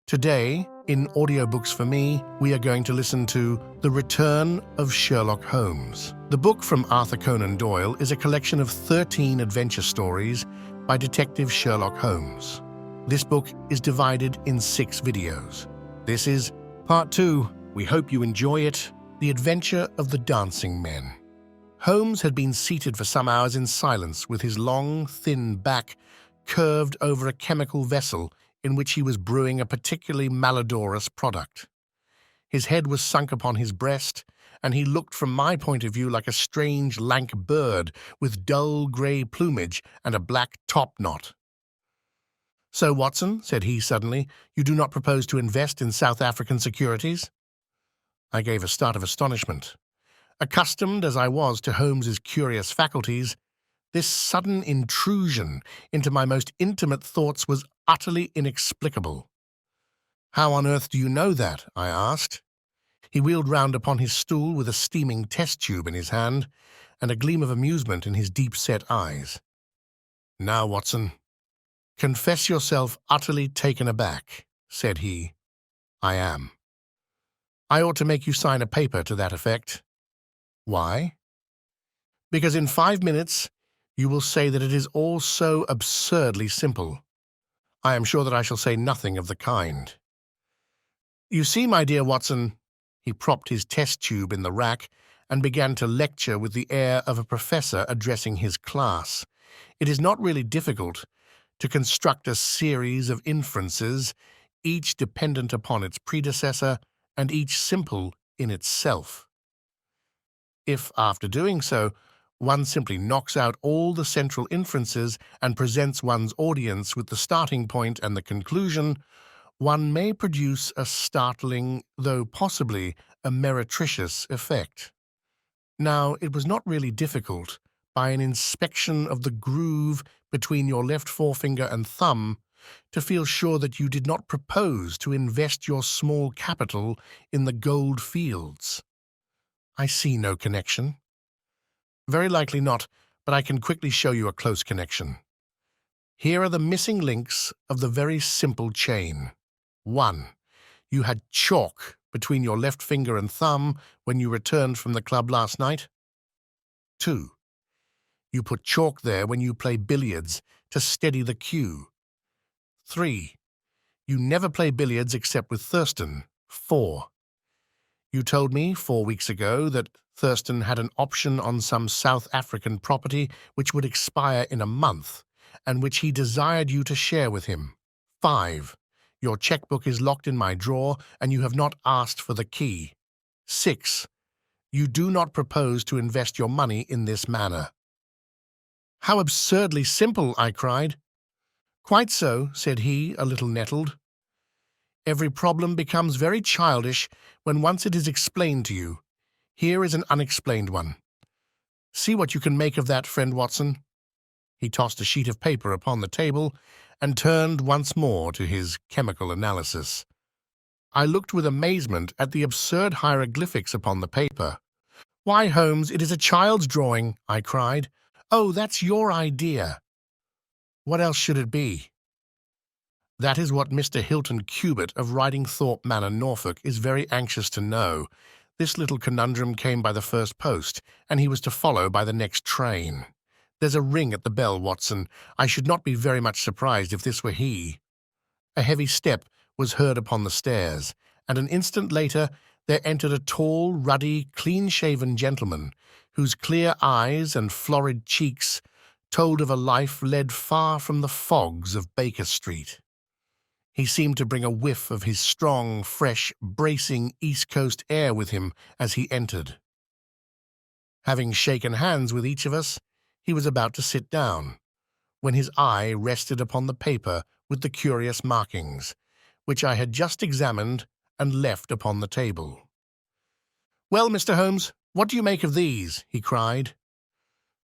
Today, in Audiobooks for Me, we are going to listen to The Return of Sherlock Holmes. The book from Arthur Conan Doyle is a collection of 13 adventure stories by Detective Sherlock Holmes. This book is divided in 6 videos. This is Part 2. We hope you enjoy it. The Adventure of the Dancing Men. Holmes had been seated for some hours in silence with his long, thin back curved over a chemical vessel in which he was brewing a particularly malodorous product. His head was sunk upon his breast, and he looked from my point of view like a strange, lank bird with dull grey plumage and a black top-knot. "So, Watson," said he suddenly, "you do not propose to invest in South African securities?" I gave a start of astonishment. Accustomed as I was to Holmes's curious faculties, this sudden intrusion into my most intimate thoughts was utterly inexplicable. "How on earth do you know that?" I asked. He wheeled round upon his stool with a steaming test tube in his hand and a gleam of amusement in his deep-set eyes. "Now, Watson, confess yourself utterly taken aback," said he. "I am. I ought to make you sign a paper to that effect." "Why?" "Because in 5 minutes you will say that it is all so absurdly simple. I am sure that I shall say nothing of the kind. You see, my dear Watson," he propped his test tube in the rack and began to lecture with the air of a professor addressing his class, "it is not really difficult to construct a series of inferences, each dependent upon its predecessor and each simple in itself. If, after doing so, one simply knocks out all the central inferences and presents one's audience with the starting point and the conclusion, one may produce a startling, though possibly a meretricious effect. Now, it was not really difficult, by an inspection of the groove between your left forefinger and thumb, to feel sure that you did not propose to invest your small capital in the gold fields." "I see no connection." "Very likely not, but I can quickly show you a close connection. Here are the missing links of the very simple chain. 1. You had chalk between your left finger and thumb when you returned from the club last night. 2. You put chalk there when you play billiards to steady the cue. 3. You never play billiards except with Thurston. 4. You told me 4 weeks ago that Thurston had an option on some South African property which would expire in a month, and which he desired you to share with him. 5. Your checkbook is locked in my drawer, and you have not asked for the key. 6. You do not propose to invest your money in this manner." "How absurdly simple!" I cried. "Quite so," said he, a little nettled. "Every problem becomes very childish when once it is explained to you. Here is an unexplained one. See what you can make of that, friend Watson." He tossed a sheet of paper upon the table and turned once more to his chemical analysis. I looked with amazement at the absurd hieroglyphics upon the paper. "Why, Holmes, it is a child's drawing," I cried. "Oh, that's your idea." "What else should it be?" "That is what Mr. Hilton Cubitt of Ridingthorpe Manor, Norfolk, is very anxious to know. This little conundrum came by the first post, and he was to follow by the next train. There's a ring at the bell, Watson. I should not be very much surprised if this were he." A heavy step was heard upon the stairs, and an instant later there entered a tall, ruddy, clean-shaven gentleman, whose clear eyes and florid cheeks told of a life led far from the fogs of Baker Street. He seemed to bring a whiff of his strong, fresh, bracing East Coast air with him as he entered. Having shaken hands with each of us, he was about to sit down, when his eye rested upon the paper with the curious markings, which I had just examined and left upon the table. "Well, Mr. Holmes, what do you make of these?" he cried.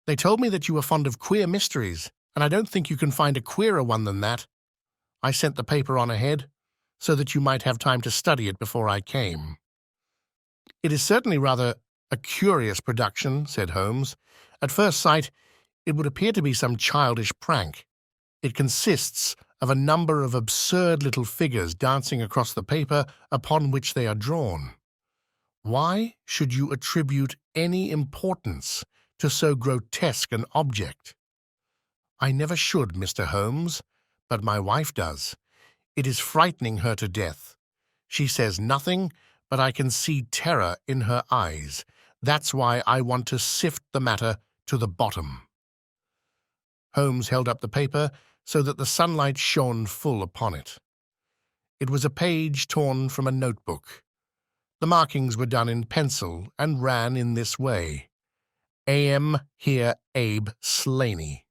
"They told me that you were fond of queer mysteries, and I don't think you can find a queerer one than that. I sent the paper on ahead, so that you might have time to study it before I came." "It is certainly rather a curious production," said Holmes. "At first sight, it would appear to be some childish prank. It consists of a number of absurd little figures dancing across the paper upon which they are drawn. Why should you attribute any importance to so grotesque an object? I never should, Mr. Holmes, but my wife does. It is frightening her to death. She says nothing, but I can see terror in her eyes. That's why I want to sift the matter to the bottom." Holmes held up the paper so that the sunlight shone full upon it. It was a page torn from a notebook. The markings were done in pencil and ran in this way: A.M. here Abe Slaney.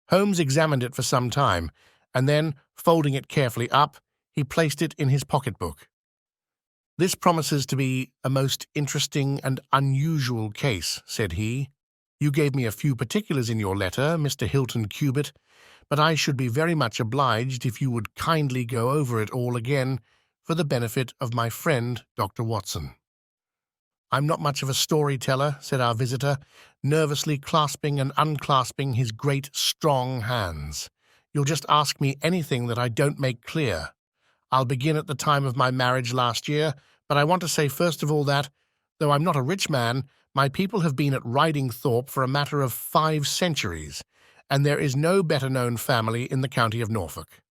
Holmes examined it for some time, and then, folding it carefully up, he placed it in his pocketbook. "This promises to be a most interesting and unusual case," said he. "You gave me a few particulars in your letter, Mr. Hilton Cubitt, but I should be very much obliged if you would kindly go over it all again for the benefit of my friend, Dr. Watson." "I'm not much of a storyteller," said our visitor, nervously clasping and unclasping his great, strong hands. "You'll just ask me anything that I don't make clear. I'll begin at the time of my marriage last year, but I want to say first of all that, though I'm not a rich man, my people have been at Ridingthorpe for a matter of 5 centuries, and there is no better-known family in the county of Norfolk.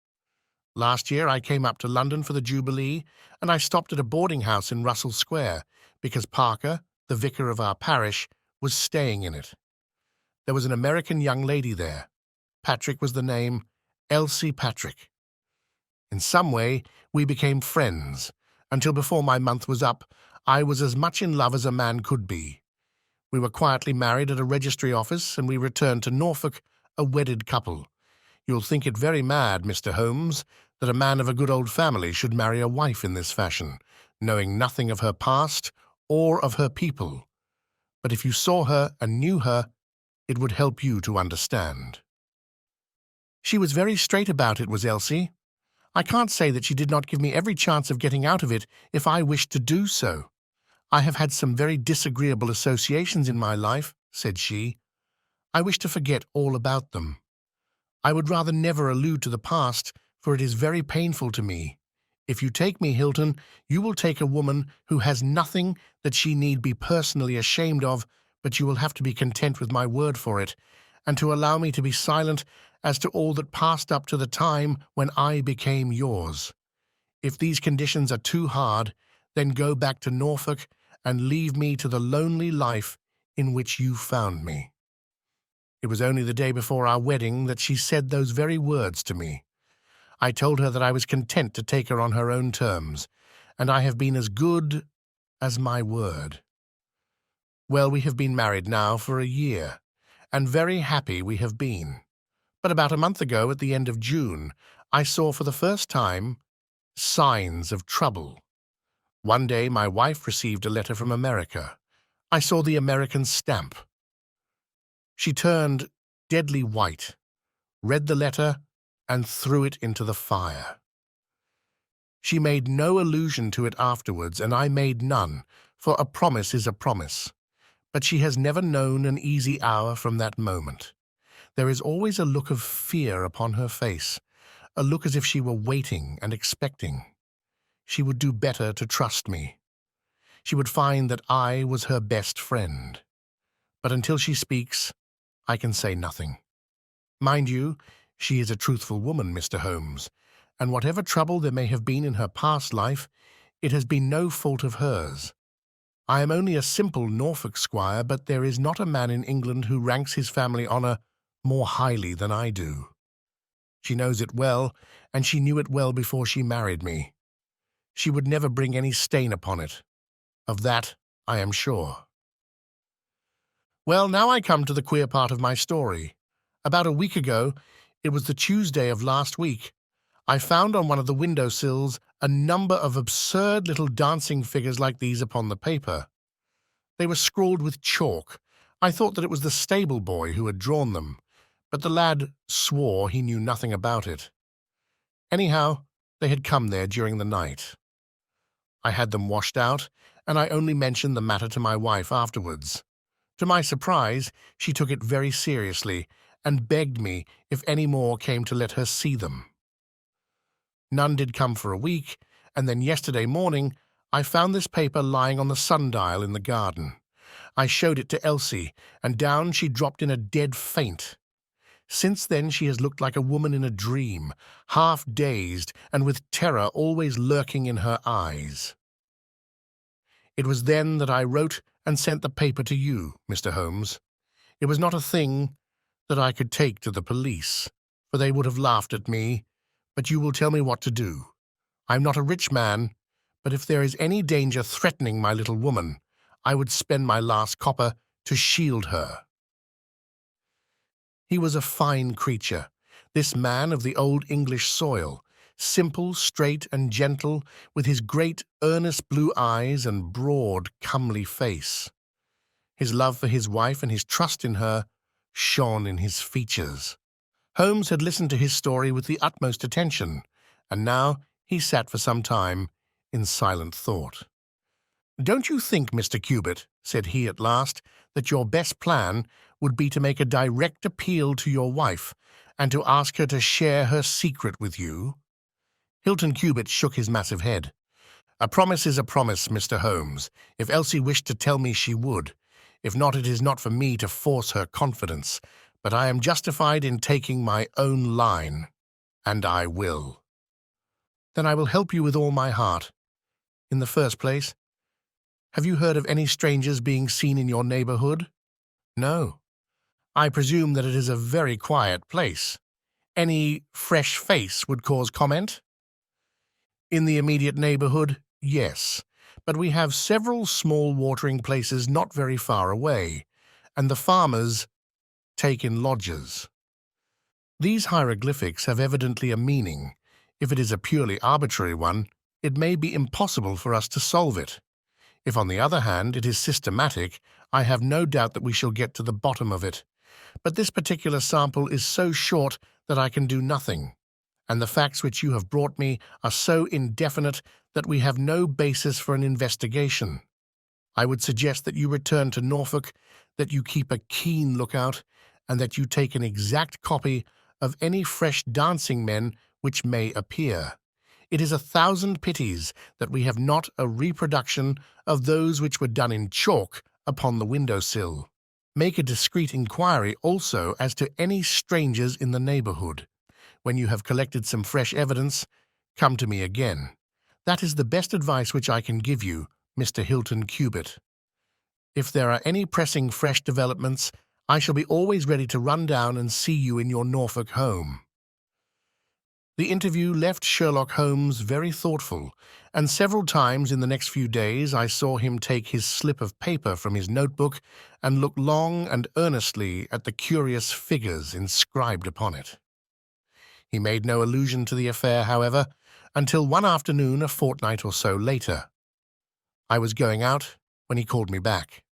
Last year I came up to London for the Jubilee, and I stopped at a boarding-house in Russell Square, because Parker, the vicar of our parish, was staying in it. There was an American young lady there. Patrick was the name, Elsie Patrick. In some way, we became friends. Until before my month was up, I was as much in love as a man could be. We were quietly married at a registry office, and we returned to Norfolk, a wedded couple. You'll think it very mad, Mr. Holmes, that a man of a good old family should marry a wife in this fashion, knowing nothing of her past or of her people. But if you saw her and knew her, it would help you to understand. She was very straight about it, was Elsie. I can't say that she did not give me every chance of getting out of it if I wished to do so. I have had some very disagreeable associations in my life, said she. I wish to forget all about them. I would rather never allude to the past, for it is very painful to me. If you take me, Hilton, you will take a woman who has nothing that she need be personally ashamed of, but you will have to be content with my word for it, and to allow me to be silent as to all that passed up to the time when I became yours. If these conditions are too hard, then go back to Norfolk and leave me to the lonely life in which you found me." It was only the day before our wedding that she said those very words to me. I told her that I was content to take her on her own terms, and I have been as good as my word. Well, we have been married now for a year, and very happy we have been. But about a month ago, at the end of June, I saw for the first time signs of trouble. One day my wife received a letter from America. I saw the American stamp. She turned deadly white, read the letter, and threw it into the fire. She made no allusion to it afterwards, and I made none, for a promise is a promise. But she has never known an easy hour from that moment. There is always a look of fear upon her face, a look as if she were waiting and expecting. She would do better to trust me. She would find that I was her best friend. But until she speaks, I can say nothing. Mind you, she is a truthful woman, Mr. Holmes, and whatever trouble there may have been in her past life, it has been no fault of hers. I am only a simple Norfolk squire, but there is not a man in England who ranks his family honour more highly than I do. She knows it well, and she knew it well before she married me. She would never bring any stain upon it. Of that I am sure. Well, now I come to the queer part of my story. About a week ago, it was the Tuesday of last week, I found on one of the window sills a number of absurd little dancing figures like these upon the paper. They were scrawled with chalk. I thought that it was the stable boy who had drawn them, but the lad swore he knew nothing about it. Anyhow, they had come there during the night. I had them washed out, and I only mentioned the matter to my wife afterwards. To my surprise, she took it very seriously, and begged me if any more came to let her see them. None did come for a week, and then yesterday morning I found this paper lying on the sundial in the garden. I showed it to Elsie, and down she dropped in a dead faint. Since then she has looked like a woman in a dream, half dazed and with terror always lurking in her eyes. It was then that I wrote and sent the paper to you, Mr. Holmes. It was not a thing that I could take to the police, for they would have laughed at me, but you will tell me what to do. I am not a rich man, but if there is any danger threatening my little woman, I would spend my last copper to shield her. He was a fine creature, this man of the old English soil, simple, straight, and gentle, with his great, earnest blue eyes and broad, comely face. His love for his wife and his trust in her shone in his features. Holmes had listened to his story with the utmost attention, and now he sat for some time in silent thought. "Don't you think, Mr. Cubitt," said he at last, "that your best plan would be to make a direct appeal to your wife and to ask her to share her secret with you?" Hilton Cubitt shook his massive head. "A promise is a promise, Mr. Holmes. If Elsie wished to tell me, she would. If not, it is not for me to force her confidence, but I am justified in taking my own line, and I will." "Then I will help you with all my heart. In the first place, have you heard of any strangers being seen in your neighborhood?" "No." "I presume that it is a very quiet place. Any fresh face would cause comment?" "In the immediate neighborhood, yes, but we have several small watering places not very far away, and the farmers take in lodgers." "These hieroglyphics have evidently a meaning. If it is a purely arbitrary one, it may be impossible for us to solve it. If, on the other hand, it is systematic, I have no doubt that we shall get to the bottom of it. But this particular sample is so short that I can do nothing, and the facts which you have brought me are so indefinite that we have no basis for an investigation. I would suggest that you return to Norfolk, that you keep a keen lookout, and that you take an exact copy of any fresh dancing men which may appear. It is 1,000 pities that we have not a reproduction of those which were done in chalk upon the window-sill. Make a discreet inquiry also as to any strangers in the neighborhood. When you have collected some fresh evidence, come to me again. That is the best advice which I can give you, Mr. Hilton Cubitt. If there are any pressing fresh developments, I shall be always ready to run down and see you in your Norfolk home." The interview left Sherlock Holmes very thoughtful, and several times in the next few days I saw him take his slip of paper from his notebook and look long and earnestly at the curious figures inscribed upon it. He made no allusion to the affair, however, until one afternoon a fortnight or so later. I was going out when he called me back.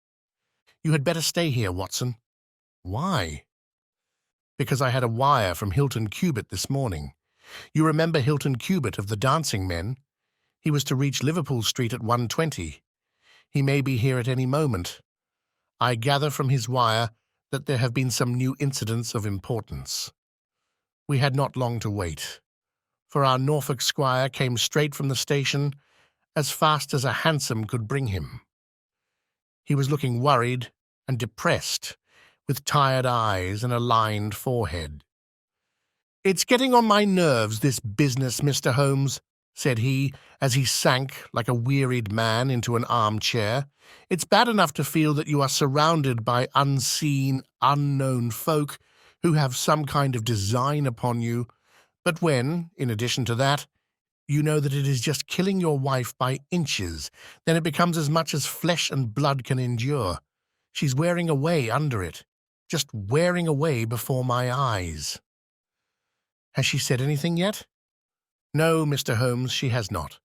"You had better stay here, Watson." "Why?" "Because I had a wire from Hilton Cubitt this morning. You remember Hilton Cubitt of the dancing men? He was to reach Liverpool Street at 1:20. He may be here at any moment. I gather from his wire that there have been some new incidents of importance." We had not long to wait, for our Norfolk squire came straight from the station as fast as a hansom could bring him. He was looking worried and depressed, with tired eyes and a lined forehead. "It's getting on my nerves, this business, Mr. Holmes," said he, as he sank like a wearied man into an armchair. "It's bad enough to feel that you are surrounded by unseen, unknown folk who have some kind of design upon you, but when, in addition to that, you know that it is just killing your wife by inches, then it becomes as much as flesh and blood can endure. She's wearing away under it, just wearing away before my eyes." "Has she said anything yet?" "No, Mr. Holmes, she has not.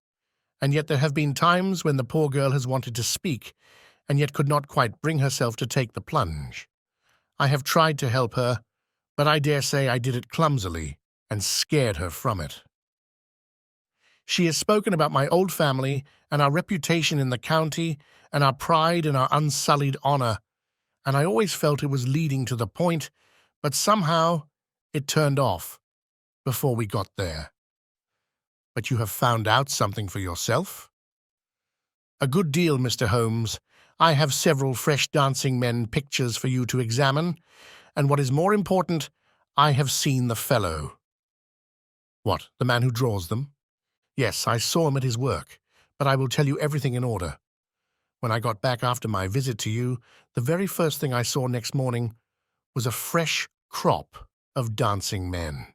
And yet there have been times when the poor girl has wanted to speak, and yet could not quite bring herself to take the plunge. I have tried to help her, but I dare say I did it clumsily and scared her from it. She has spoken about my old family and our reputation in the county and our pride and our unsullied honor, and I always felt it was leading to the point, but somehow it turned off before we got there. But you have found out something for yourself? A good deal, Mr. Holmes. I have several fresh dancing men pictures for you to examine, and what is more important, I have seen the fellow. What, the man who draws them? Yes, I saw him at his work, but I will tell you everything in order. When I got back after my visit to you, the very first thing I saw next morning was a fresh crop of dancing men.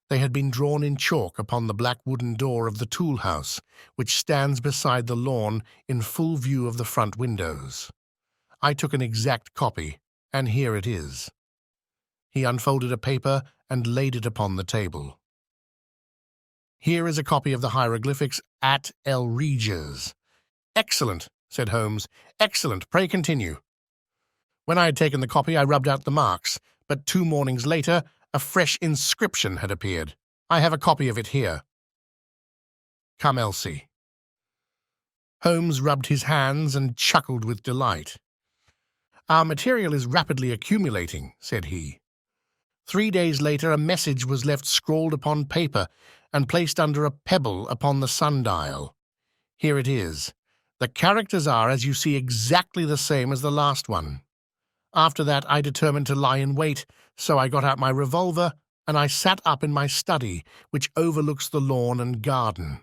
They had been drawn in chalk upon the black wooden door of the tool house, which stands beside the lawn in full view of the front windows. I took an exact copy, and here it is. He unfolded a paper and laid it upon the table. Here is a copy of the hieroglyphics at El Reges. Excellent, said Holmes. Excellent. Pray continue. When I had taken the copy, I rubbed out the marks, but 2 mornings later, a fresh inscription had appeared. I have a copy of it here. Come, Elsie. Holmes rubbed his hands and chuckled with delight. Our material is rapidly accumulating, said he. 3 days later, a message was left scrawled upon paper and placed under a pebble upon the sundial. Here it is. The characters are, as you see, exactly the same as the last one. After that, I determined to lie in wait, so I got out my revolver and I sat up in my study, which overlooks the lawn and garden.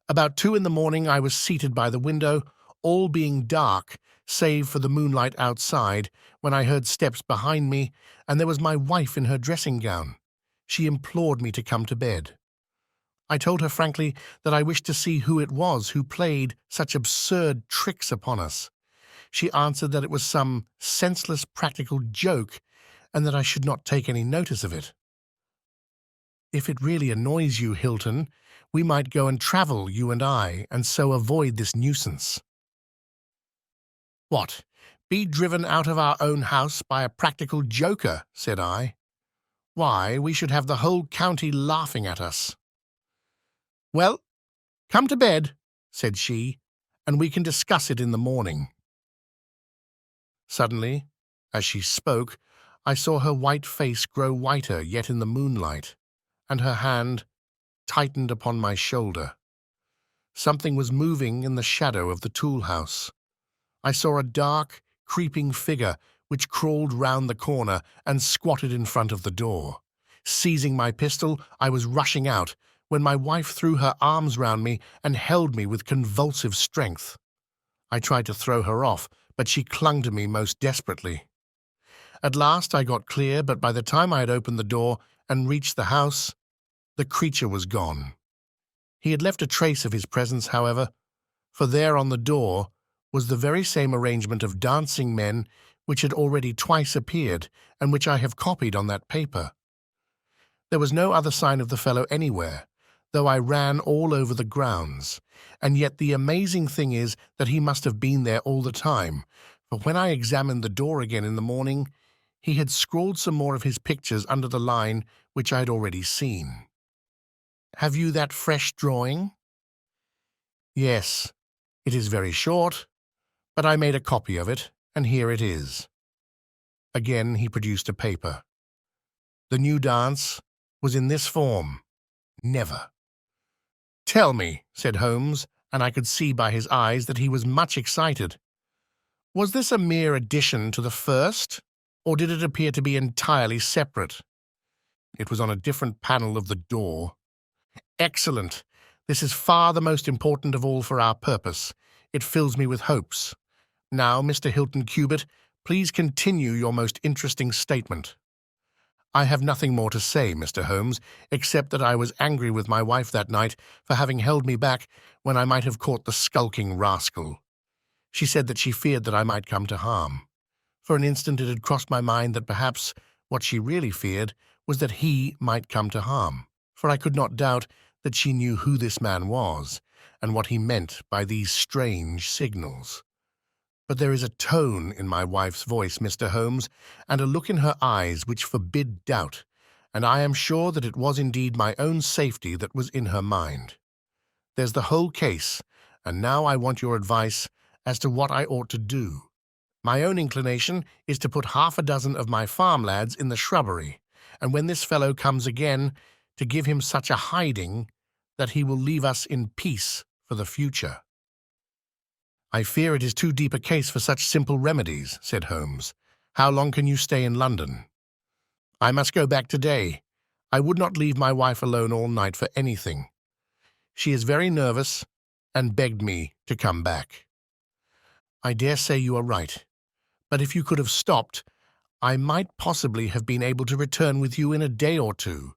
About 2 in the morning, I was seated by the window, all being dark, save for the moonlight outside, when I heard steps behind me, and there was my wife in her dressing gown. She implored me to come to bed. I told her frankly that I wished to see who it was who played such absurd tricks upon us. She answered that it was some senseless practical joke, and that I should not take any notice of it. If it really annoys you, Hilton, we might go and travel, you and I, and so avoid this nuisance. What, be driven out of our own house by a practical joker, said I. Why, we should have the whole county laughing at us. Well, come to bed, said she, and we can discuss it in the morning. Suddenly, as she spoke, I saw her white face grow whiter yet in the moonlight, and her hand tightened upon my shoulder. Something was moving in the shadow of the tool house. I saw a dark, creeping figure which crawled round the corner and squatted in front of the door. Seizing my pistol, I was rushing out, when my wife threw her arms round me and held me with convulsive strength. I tried to throw her off, but she clung to me most desperately. At last I got clear, but by the time I had opened the door and reached the house, the creature was gone. He had left a trace of his presence, however, for there on the door was the very same arrangement of dancing men which had already twice appeared and which I have copied on that paper. There was no other sign of the fellow anywhere, though I ran all over the grounds, and yet the amazing thing is that he must have been there all the time, for when I examined the door again in the morning, he had scrawled some more of his pictures under the line which I had already seen. Have you that fresh drawing? Yes, it is very short, but I made a copy of it, and here it is. Again he produced a paper. The new dance was in this form. Never. Tell me, said Holmes, and I could see by his eyes that he was much excited. Was this a mere addition to the first, or did it appear to be entirely separate? It was on a different panel of the door. Excellent. This is far the most important of all for our purpose. It fills me with hopes. Now, Mr. Hilton Cubitt, please continue your most interesting statement. I have nothing more to say, Mr. Holmes, except that I was angry with my wife that night for having held me back when I might have caught the skulking rascal. She said that she feared that I might come to harm. For an instant it had crossed my mind that perhaps what she really feared was that he might come to harm, for I could not doubt that she knew who this man was and what he meant by these strange signals. But there is a tone in my wife's voice, Mr. Holmes, and a look in her eyes which forbid doubt, and I am sure that it was indeed my own safety that was in her mind. There's the whole case, and now I want your advice as to what I ought to do. My own inclination is to put half a dozen of my farm lads in the shrubbery, and when this fellow comes again, to give him such a hiding that he will leave us in peace for the future." "I fear it is too deep a case for such simple remedies," said Holmes. "How long can you stay in London?" "I must go back today. I would not leave my wife alone all night for anything. She is very nervous and begged me to come back." "I dare say you are right. But if you could have stopped, I might possibly have been able to return with you in a day or two.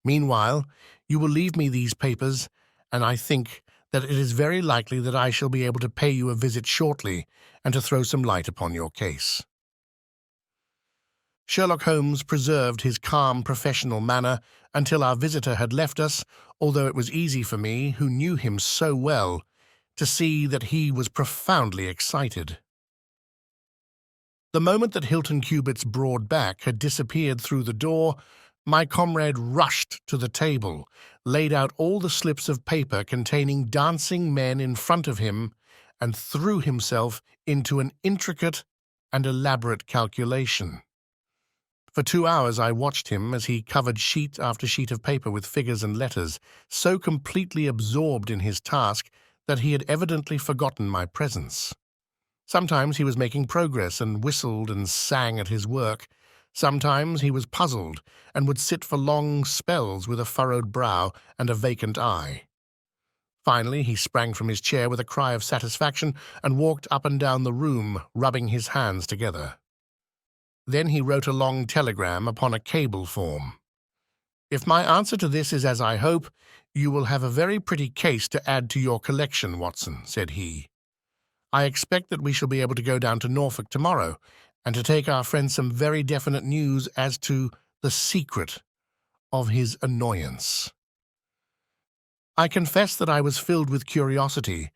Meanwhile, you will leave me these papers, and I think that it is very likely that I shall be able to pay you a visit shortly and to throw some light upon your case." Sherlock Holmes preserved his calm professional manner until our visitor had left us, although it was easy for me, who knew him so well, to see that he was profoundly excited. The moment that Hilton Cubit's broad back had disappeared through the door, my comrade rushed to the table, laid out all the slips of paper containing dancing men in front of him, and threw himself into an intricate and elaborate calculation. For 2 hours I watched him as he covered sheet after sheet of paper with figures and letters, so completely absorbed in his task that he had evidently forgotten my presence. Sometimes he was making progress and whistled and sang at his work. Sometimes he was puzzled and would sit for long spells with a furrowed brow and a vacant eye. Finally, he sprang from his chair with a cry of satisfaction and walked up and down the room, rubbing his hands together. Then he wrote a long telegram upon a cable form. "If my answer to this is as I hope, you will have a very pretty case to add to your collection, Watson," said he. "I expect that we shall be able to go down to Norfolk tomorrow and to take our friend some very definite news as to the secret of his annoyance." I confess that I was filled with curiosity,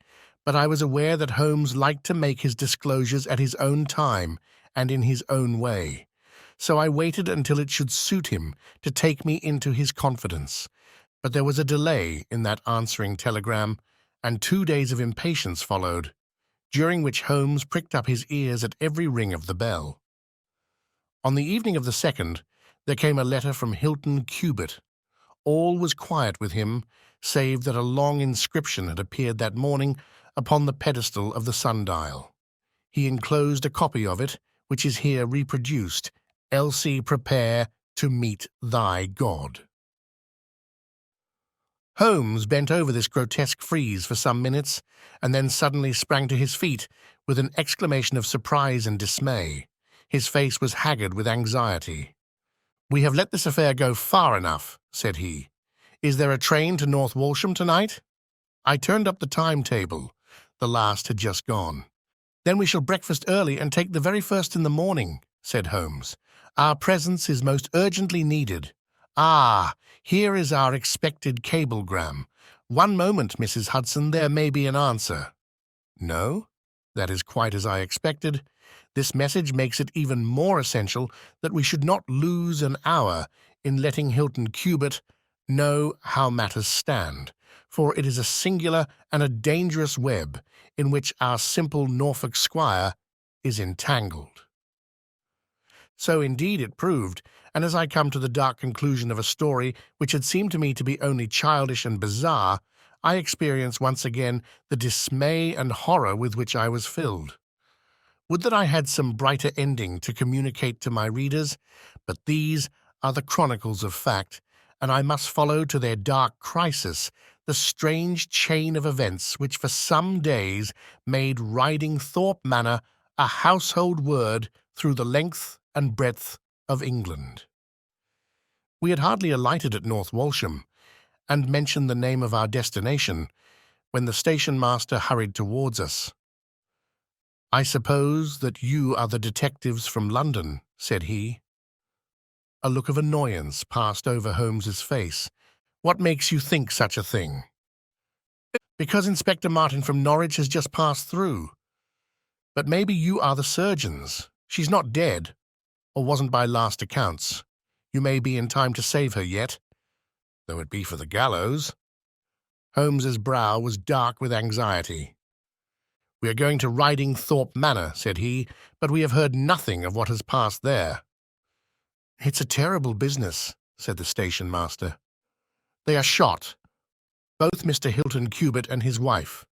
but I was aware that Holmes liked to make his disclosures at his own time and in his own way, so I waited until it should suit him to take me into his confidence. But there was a delay in that answering telegram, and 2 days of impatience followed, during which Holmes pricked up his ears at every ring of the bell. On the evening of the 2nd, there came a letter from Hilton Cubit. All was quiet with him, save that a long inscription had appeared that morning upon the pedestal of the sundial. He enclosed a copy of it, which is here reproduced: "Elsie, prepare to meet thy God." Holmes bent over this grotesque frieze for some minutes, and then suddenly sprang to his feet with an exclamation of surprise and dismay. His face was haggard with anxiety. "We have let this affair go far enough," said he. "Is there a train to North Walsham tonight?" I turned up the timetable. The last had just gone. "Then we shall breakfast early and take the very first in the morning," said Holmes. "Our presence is most urgently needed. Ah, here is our expected cablegram. One moment, Mrs. Hudson, there may be an answer." "No? That is quite as I expected. This message makes it even more essential that we should not lose an hour in letting Hilton Cubit know how matters stand, for it is a singular and a dangerous web in which our simple Norfolk squire is entangled." So indeed it proved, and as I come to the dark conclusion of a story which had seemed to me to be only childish and bizarre, I experience once again the dismay and horror with which I was filled. Would that I had some brighter ending to communicate to my readers, but these are the chronicles of fact, and I must follow to their dark crisis the strange chain of events which for some days made Riding Thorpe Manor a household word through the length and breadth of England. We had hardly alighted at North Walsham, and mentioned the name of our destination, when the station-master hurried towards us. "I suppose that you are the detectives from London," said he. A look of annoyance passed over Holmes's face. "What makes you think such a thing?" "Because Inspector Martin from Norwich has just passed through. But maybe you are the surgeons. She's not dead, or wasn't by last accounts. You may be in time to save her yet, though it be for the gallows." Holmes's brow was dark with anxiety. "We are going to Riding Thorpe Manor," said he, "but we have heard nothing of what has passed there." "It's a terrible business," said the station master. "They are shot, both Mr. Hilton Cubitt and his wife.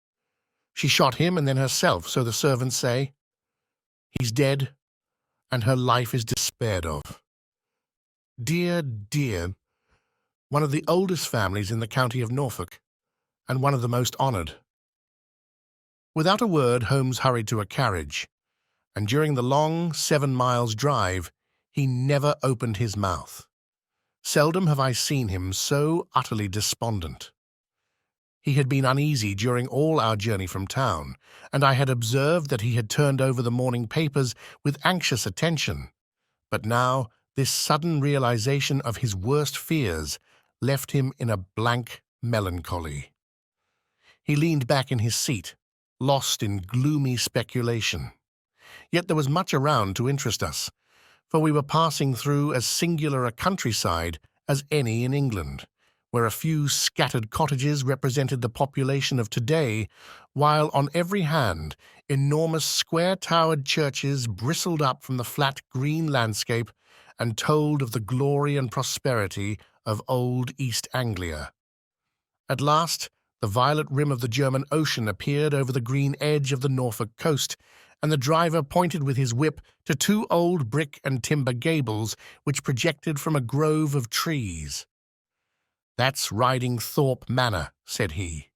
She shot him and then herself, so the servants say. He's dead, and her life is despaired of. Dear, dear, one of the oldest families in the county of Norfolk, and one of the most honoured." Without a word, Holmes hurried to a carriage, and during the long 7 miles drive, he never opened his mouth. Seldom have I seen him so utterly despondent. He had been uneasy during all our journey from town, and I had observed that he had turned over the morning papers with anxious attention. But now this sudden realization of his worst fears left him in a blank melancholy. He leaned back in his seat, lost in gloomy speculation. Yet there was much around to interest us, for we were passing through as singular a countryside as any in England, where a few scattered cottages represented the population of today, while on every hand enormous square-towered churches bristled up from the flat green landscape and told of the glory and prosperity of old East Anglia. At last, the violet rim of the German Ocean appeared over the green edge of the Norfolk coast, and the driver pointed with his whip to 2 old brick and timber gables which projected from a grove of trees. "That's Riding Thorpe Manor," said he.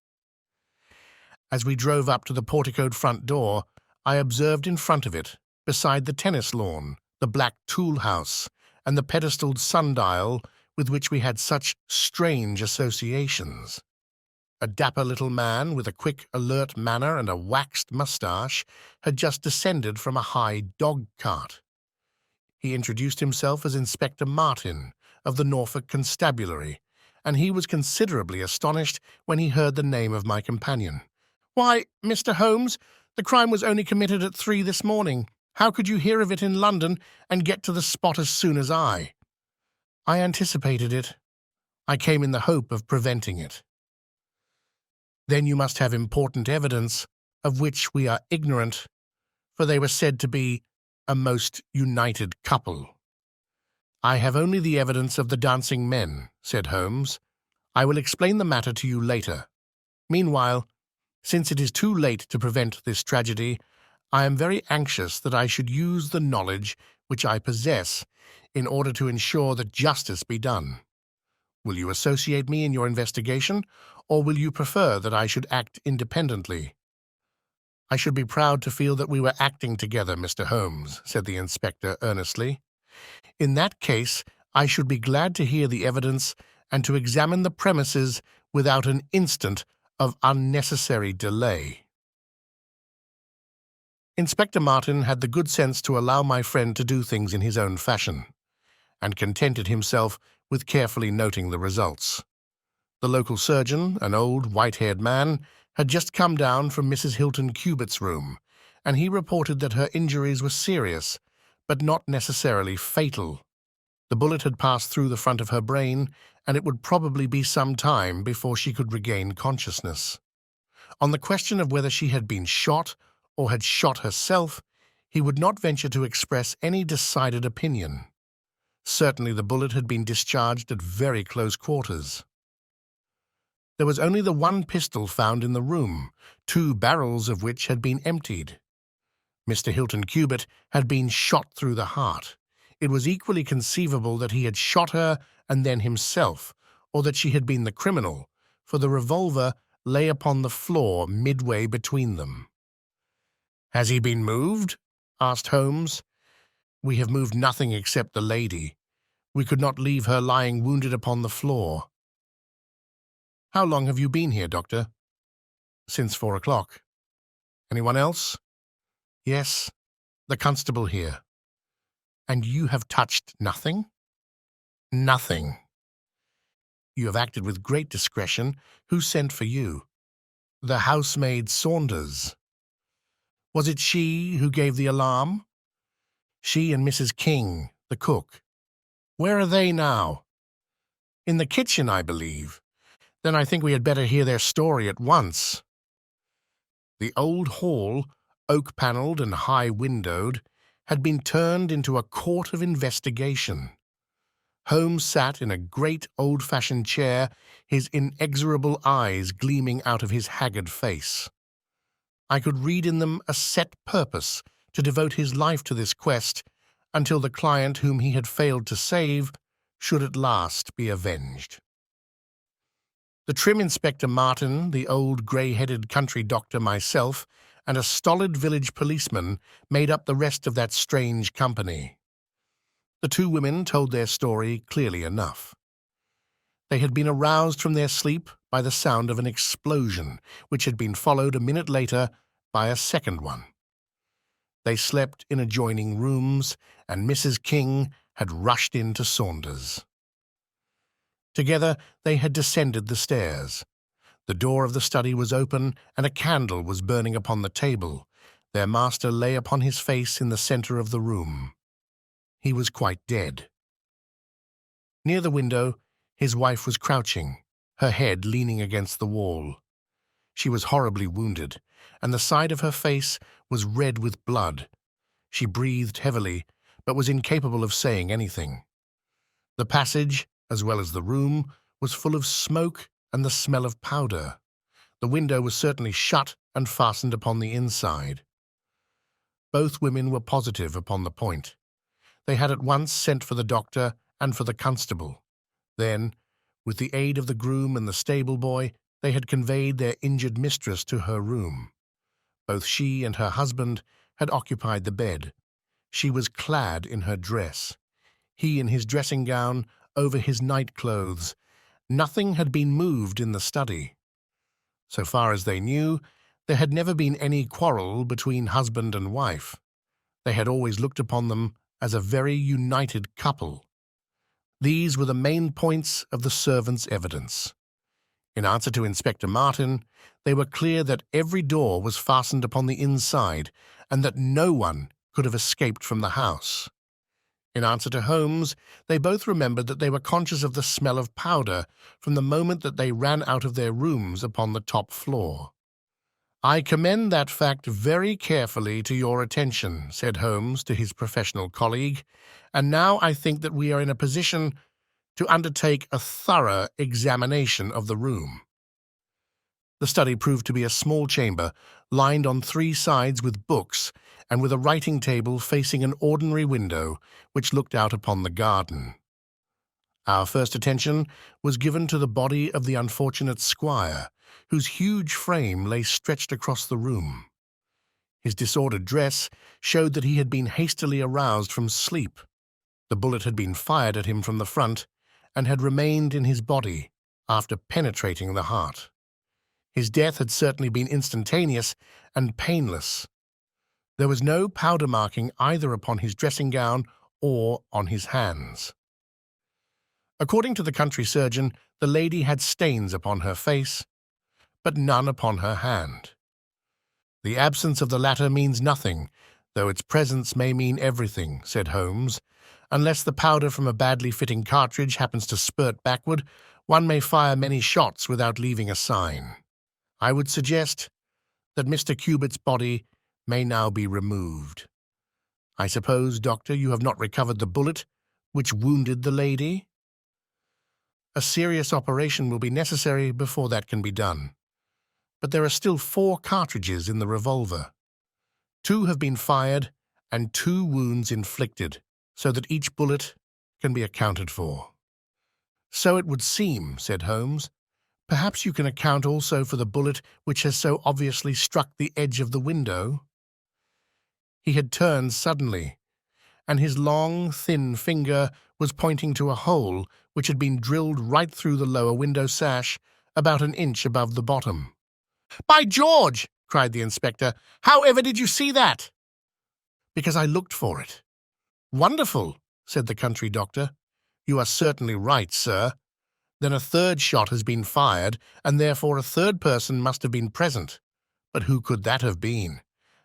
As we drove up to the porticoed front door, I observed in front of it, beside the tennis lawn, the black tool house, and the pedestaled sundial with which we had such strange associations. A dapper little man with a quick, alert manner and a waxed moustache had just descended from a high dog-cart. He introduced himself as Inspector Martin of the Norfolk Constabulary, and he was considerably astonished when he heard the name of my companion. "Why, Mr. Holmes, the crime was only committed at 3 this morning. How could you hear of it in London and get to the spot as soon as I?" "I anticipated it. I came in the hope of preventing it." "Then you must have important evidence of which we are ignorant, for they were said to be a most united couple." "I have only the evidence of the dancing men," said Holmes. "I will explain the matter to you later. Meanwhile, since it is too late to prevent this tragedy, I am very anxious that I should use the knowledge which I possess in order to ensure that justice be done. Will you associate me in your investigation, or will you prefer that I should act independently?" "I should be proud to feel that we were acting together, Mr. Holmes," said the inspector earnestly. "In that case, I should be glad to hear the evidence and to examine the premises without an instant of unnecessary delay." Inspector Martin had the good sense to allow my friend to do things in his own fashion, and contented himself with carefully noting the results. The local surgeon, an old, white-haired man, had just come down from Mrs. Hilton Cubitt's room, and he reported that her injuries were serious, but not necessarily fatal. The bullet had passed through the front of her brain, and it would probably be some time before she could regain consciousness. On the question of whether she had been shot or had shot herself, he would not venture to express any decided opinion. Certainly the bullet had been discharged at very close quarters. There was only the one pistol found in the room, 2 barrels of which had been emptied. Mr. Hilton Cubitt had been shot through the heart. It was equally conceivable that he had shot her and then himself, or that she had been the criminal, for the revolver lay upon the floor midway between them. "Has he been moved?" asked Holmes. "We have moved nothing except the lady. We could not leave her lying wounded upon the floor." "How long have you been here, Doctor?" "Since 4 o'clock. Anyone else?" "Yes, the constable here." "And you have touched nothing?" "Nothing." "You have acted with great discretion. Who sent for you?" "The housemaid Saunders." "Was it she who gave the alarm?" "She and Mrs. King, the cook." "Where are they now?" "In the kitchen, I believe." "Then I think we had better hear their story at once." The old hall, oak-panelled and high-windowed, had been turned into a court of investigation. Holmes sat in a great old-fashioned chair, his inexorable eyes gleaming out of his haggard face. I could read in them a set purpose to devote his life to this quest until the client whom he had failed to save should at last be avenged. The trim Inspector Martin, the old grey-headed country doctor, myself, and a stolid village policeman made up the rest of that strange company. The two women told their story clearly enough. They had been aroused from their sleep by the sound of an explosion, which had been followed a minute later by a second one. They slept in adjoining rooms, and Mrs. King had rushed into Saunders. Together they had descended the stairs. The door of the study was open, and a candle was burning upon the table. Their master lay upon his face in the centre of the room. He was quite dead. Near the window, his wife was crouching, her head leaning against the wall. She was horribly wounded, and the side of her face was red with blood. She breathed heavily, but was incapable of saying anything. The passage, as well as the room, was full of smoke and the smell of powder. The window was certainly shut and fastened upon the inside. Both women were positive upon the point. They had at once sent for the doctor and for the constable. Then, with the aid of the groom and the stable boy, they had conveyed their injured mistress to her room. Both she and her husband had occupied the bed. She was clad in her dress, he in his dressing gown over his night clothes. Nothing had been moved in the study. So far as they knew, there had never been any quarrel between husband and wife. They had always looked upon them as a very united couple. These were the main points of the servants' evidence. In answer to Inspector Martin, they were clear that every door was fastened upon the inside and that no one could have escaped from the house. In answer to Holmes, they both remembered that they were conscious of the smell of powder from the moment that they ran out of their rooms upon the top floor. "I commend that fact very carefully to your attention," said Holmes to his professional colleague, "and now I think that we are in a position to undertake a thorough examination of the room." The study proved to be a small chamber, lined on three sides with books, and with a writing table facing an ordinary window which looked out upon the garden. Our first attention was given to the body of the unfortunate squire, whose huge frame lay stretched across the room. His disordered dress showed that he had been hastily aroused from sleep. The bullet had been fired at him from the front and had remained in his body after penetrating the heart. His death had certainly been instantaneous and painless. There was no powder marking either upon his dressing gown or on his hands. According to the country surgeon, the lady had stains upon her face, but none upon her hand. "The absence of the latter means nothing, though its presence may mean everything," said Holmes. "Unless the powder from a badly fitting cartridge happens to spurt backward, one may fire many shots without leaving a sign. I would suggest that Mr. Cubitt's body may now be removed. I suppose, Doctor, you have not recovered the bullet which wounded the lady?" "A serious operation will be necessary before that can be done. But there are still 4 cartridges in the revolver. 2 have been fired and 2 wounds inflicted, so that each bullet can be accounted for." "So it would seem," said Holmes. "Perhaps you can account also for the bullet which has so obviously struck the edge of the window?" He had turned suddenly, and his long, thin finger was pointing to a hole which had been drilled right through the lower window sash, about an inch above the bottom. "By George!" cried the inspector. "How ever did you see that?" "Because I looked for it." "Wonderful," said the country doctor. "You are certainly right, sir. Then a 3rd shot has been fired, and therefore a 3rd person must have been present. But who could that have been?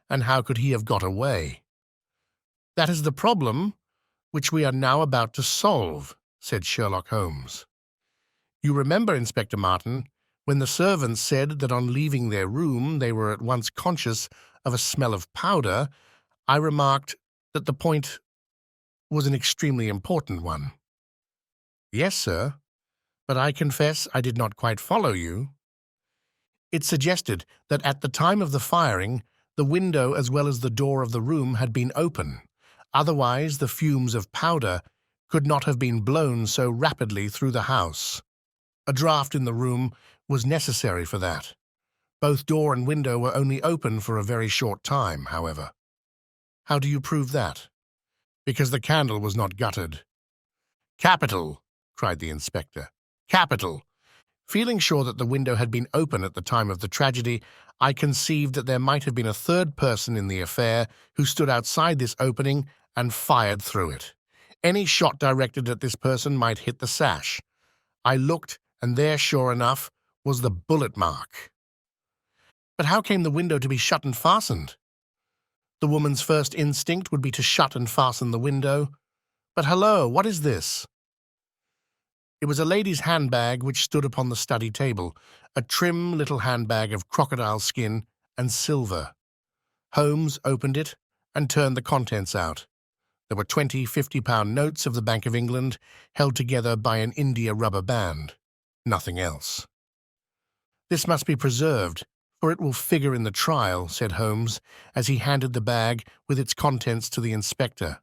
And how could he have got away?" "That is the problem which we are now about to solve," said Sherlock Holmes. "You remember, Inspector Martin, When the servants said that on leaving their room they were at once conscious of a smell of powder, I remarked that the point was an extremely important one. "Yes, sir, but I confess I did not quite follow you." It suggested that at the time of the firing, the window as well as the door of the room had been open. Otherwise, the fumes of powder could not have been blown so rapidly through the house. A draught in the room was necessary for that. Both door and window were only open for a very short time, however. "How do you prove that?" "Because the candle was not guttered." "Capital!" cried the inspector. "Capital!" Feeling sure that the window had been open at the time of the tragedy, I conceived that there might have been a third person in the affair who stood outside this opening and fired through it. Any shot directed at this person might hit the sash. I looked, and there, sure enough, was the bullet mark. But how came the window to be shut and fastened? The woman's first instinct would be to shut and fasten the window. But hello, what is this? It was a lady's handbag which stood upon the study table, a trim little handbag of crocodile skin and silver. Holmes opened it and turned the contents out. There were 20 50-pound notes of the Bank of England, held together by an India rubber band. Nothing else. "This must be preserved, for it will figure in the trial," said Holmes, as he handed the bag with its contents to the inspector.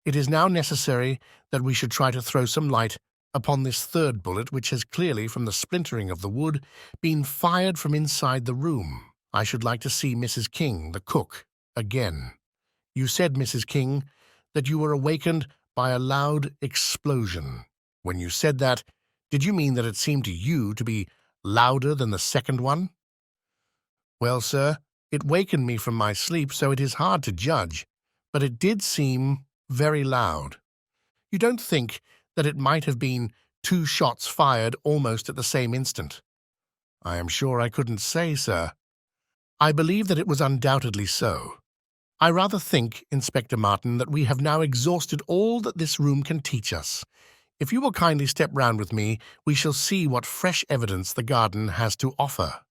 "It is now necessary that we should try to throw some light upon this third bullet, which has clearly, from the splintering of the wood, been fired from inside the room. I should like to see Mrs. King, the cook, again. You said, Mrs. King, that you were awakened by a loud explosion. When you said that, did you mean that it seemed to you to be louder than the second one?" "Well, sir, it wakened me from my sleep, so it is hard to judge, but it did seem very loud. You don't think that it might have been 2 shots fired almost at the same instant?" "I am sure I couldn't say, sir." "I believe that it was undoubtedly so. I rather think, Inspector Martin, that we have now exhausted all that this room can teach us. If you will kindly step round with me, we shall see what fresh evidence the garden has to offer."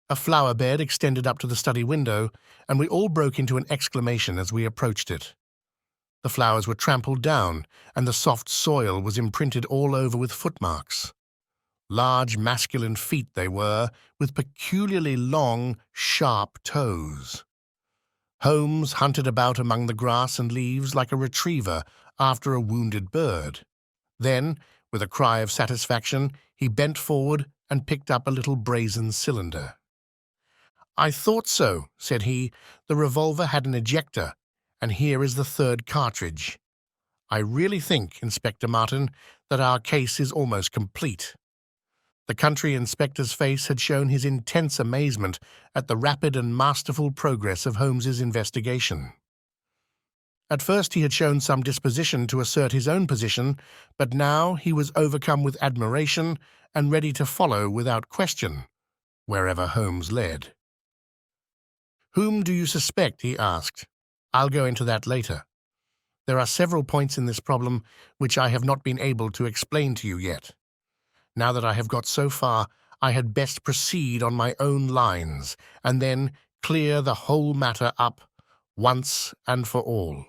A flower bed extended up to the study window, and we all broke into an exclamation as we approached it. The flowers were trampled down, and the soft soil was imprinted all over with footmarks. Large masculine feet they were, with peculiarly long, sharp toes. Holmes hunted about among the grass and leaves like a retriever after a wounded bird. Then, with a cry of satisfaction, he bent forward and picked up a little brazen cylinder. "I thought so," said he. "The revolver had an ejector, and here is the third cartridge. I really think, Inspector Martin, that our case is almost complete." The country inspector's face had shown his intense amazement at the rapid and masterful progress of Holmes's investigation. At first he had shown some disposition to assert his own position, but now he was overcome with admiration and ready to follow without question, wherever Holmes led. "Whom do you suspect?" he asked. "I'll go into that later. There are several points in this problem which I have not been able to explain to you yet. Now that I have got so far, I had best proceed on my own lines, and then clear the whole matter up once and for all."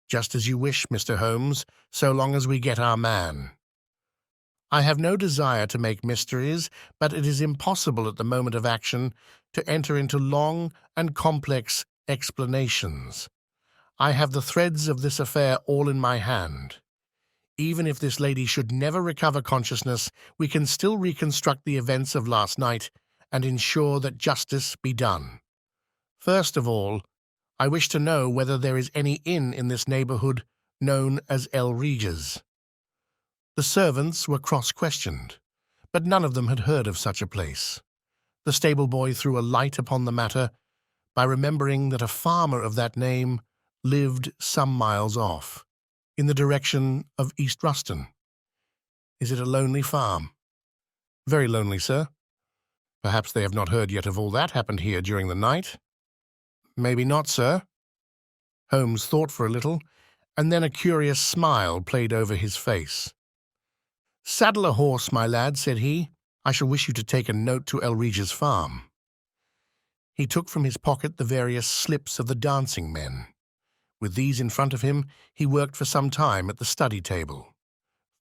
"Just as you wish, Mr. Holmes, so long as we get our man. I have no desire to make mysteries, but it is impossible at the moment of action to enter into long and complex explanations. I have the threads of this affair all in my hand. Even if this lady should never recover consciousness, we can still reconstruct the events of last night and ensure that justice be done. First of all, I wish to know whether there is any inn in this neighborhood known as El Regis." The servants were cross-questioned, but none of them had heard of such a place. The stable-boy threw a light upon the matter by remembering that a farmer of that name lived some miles off, in the direction of East Ruston. "Is it a lonely farm?" "Very lonely, sir." "Perhaps they have not heard yet of all that happened here during the night?" "Maybe not, sir." Holmes thought for a little, and then a curious smile played over his face. "Saddle a horse, my lad," said he. "I shall wish you to take a note to Elridge's farm." He took from his pocket the various slips of the dancing men. With these in front of him, he worked for some time at the study table.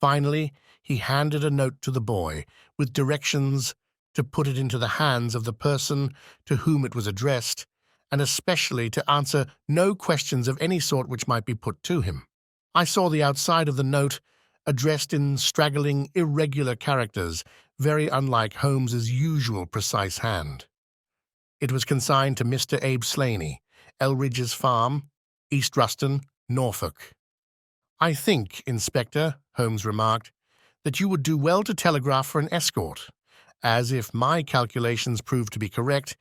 Finally, he handed a note to the boy, with directions to put it into the hands of the person to whom it was addressed, and especially to answer no questions of any sort which might be put to him. I saw the outside of the note, addressed in straggling, irregular characters, very unlike Holmes's usual precise hand. It was consigned to Mr. Abe Slaney, Elridge's Farm, East Ruston, Norfolk. "I think, Inspector," Holmes remarked, "that you would do well to telegraph for an escort, as if my calculations prove to be correct,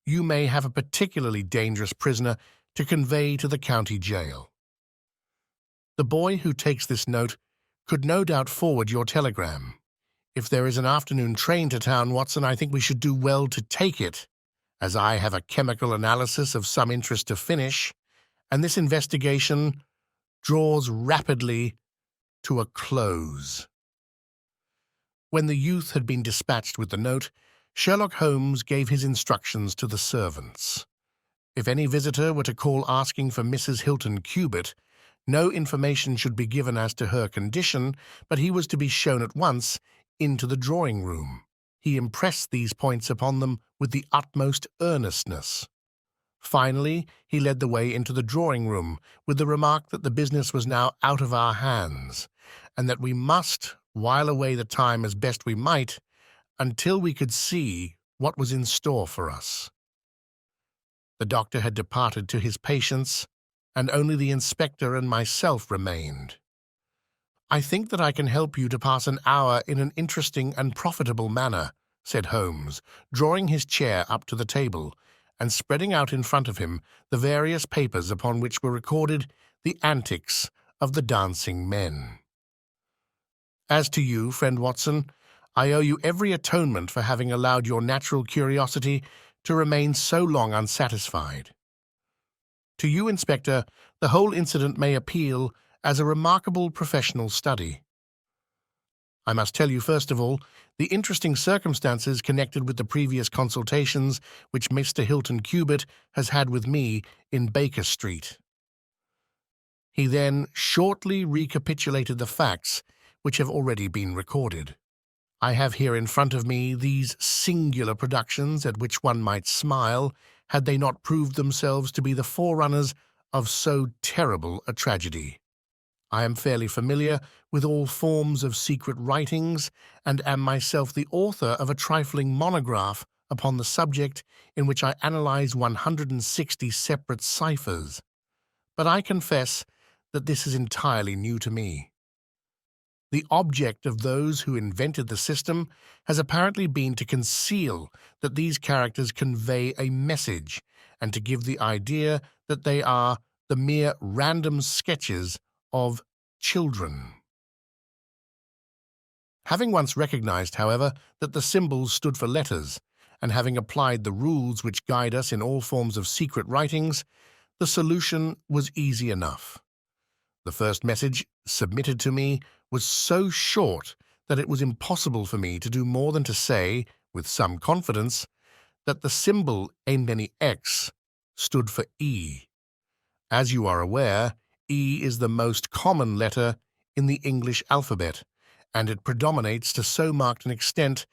you may have a particularly dangerous prisoner to convey to the county jail." "The boy who takes this note could no doubt forward your telegram. If there is an afternoon train to town, Watson, I think we should do well to take it, as I have a chemical analysis of some interest to finish, and this investigation draws rapidly to a close." When the youth had been dispatched with the note, Sherlock Holmes gave his instructions to the servants. If any visitor were to call asking for Mrs. Hilton Cubitt, no information should be given as to her condition, but he was to be shown at once into the drawing-room. He impressed these points upon them with the utmost earnestness. Finally, he led the way into the drawing-room with the remark that the business was now out of our hands, and that we must while away the time as best we might until we could see what was in store for us. The doctor had departed to his patients, and only the inspector and myself remained. "I think that I can help you to pass an hour in an interesting and profitable manner," said Holmes, drawing his chair up to the table and spreading out in front of him the various papers upon which were recorded the antics of the dancing men. "As to you, friend Watson, I owe you every atonement for having allowed your natural curiosity to remain so long unsatisfied. To you, Inspector, the whole incident may appeal as a remarkable professional study. I must tell you, first of all, the interesting circumstances connected with the previous consultations which Mr. Hilton Cubitt has had with me in Baker Street." He then shortly recapitulated the facts which have already been recorded. I have here in front of me these singular productions at which one might smile had they not proved themselves to be the forerunners of so terrible a tragedy. I am fairly familiar with all forms of secret writings, and am myself the author of a trifling monograph upon the subject in which I analyze 160 separate ciphers. But I confess that this is entirely new to me. The object of those who invented the system has apparently been to conceal that these characters convey a message, and to give the idea that they are the mere random sketches of children. Having once recognized, however, that the symbols stood for letters, and having applied the rules which guide us in all forms of secret writings, the solution was easy enough. The first message submitted to me was so short that it was impossible for me to do more than to say, with some confidence, that the symbol X stood for E. As you are aware, E is the most common letter in the English alphabet, and it predominates to so marked an extent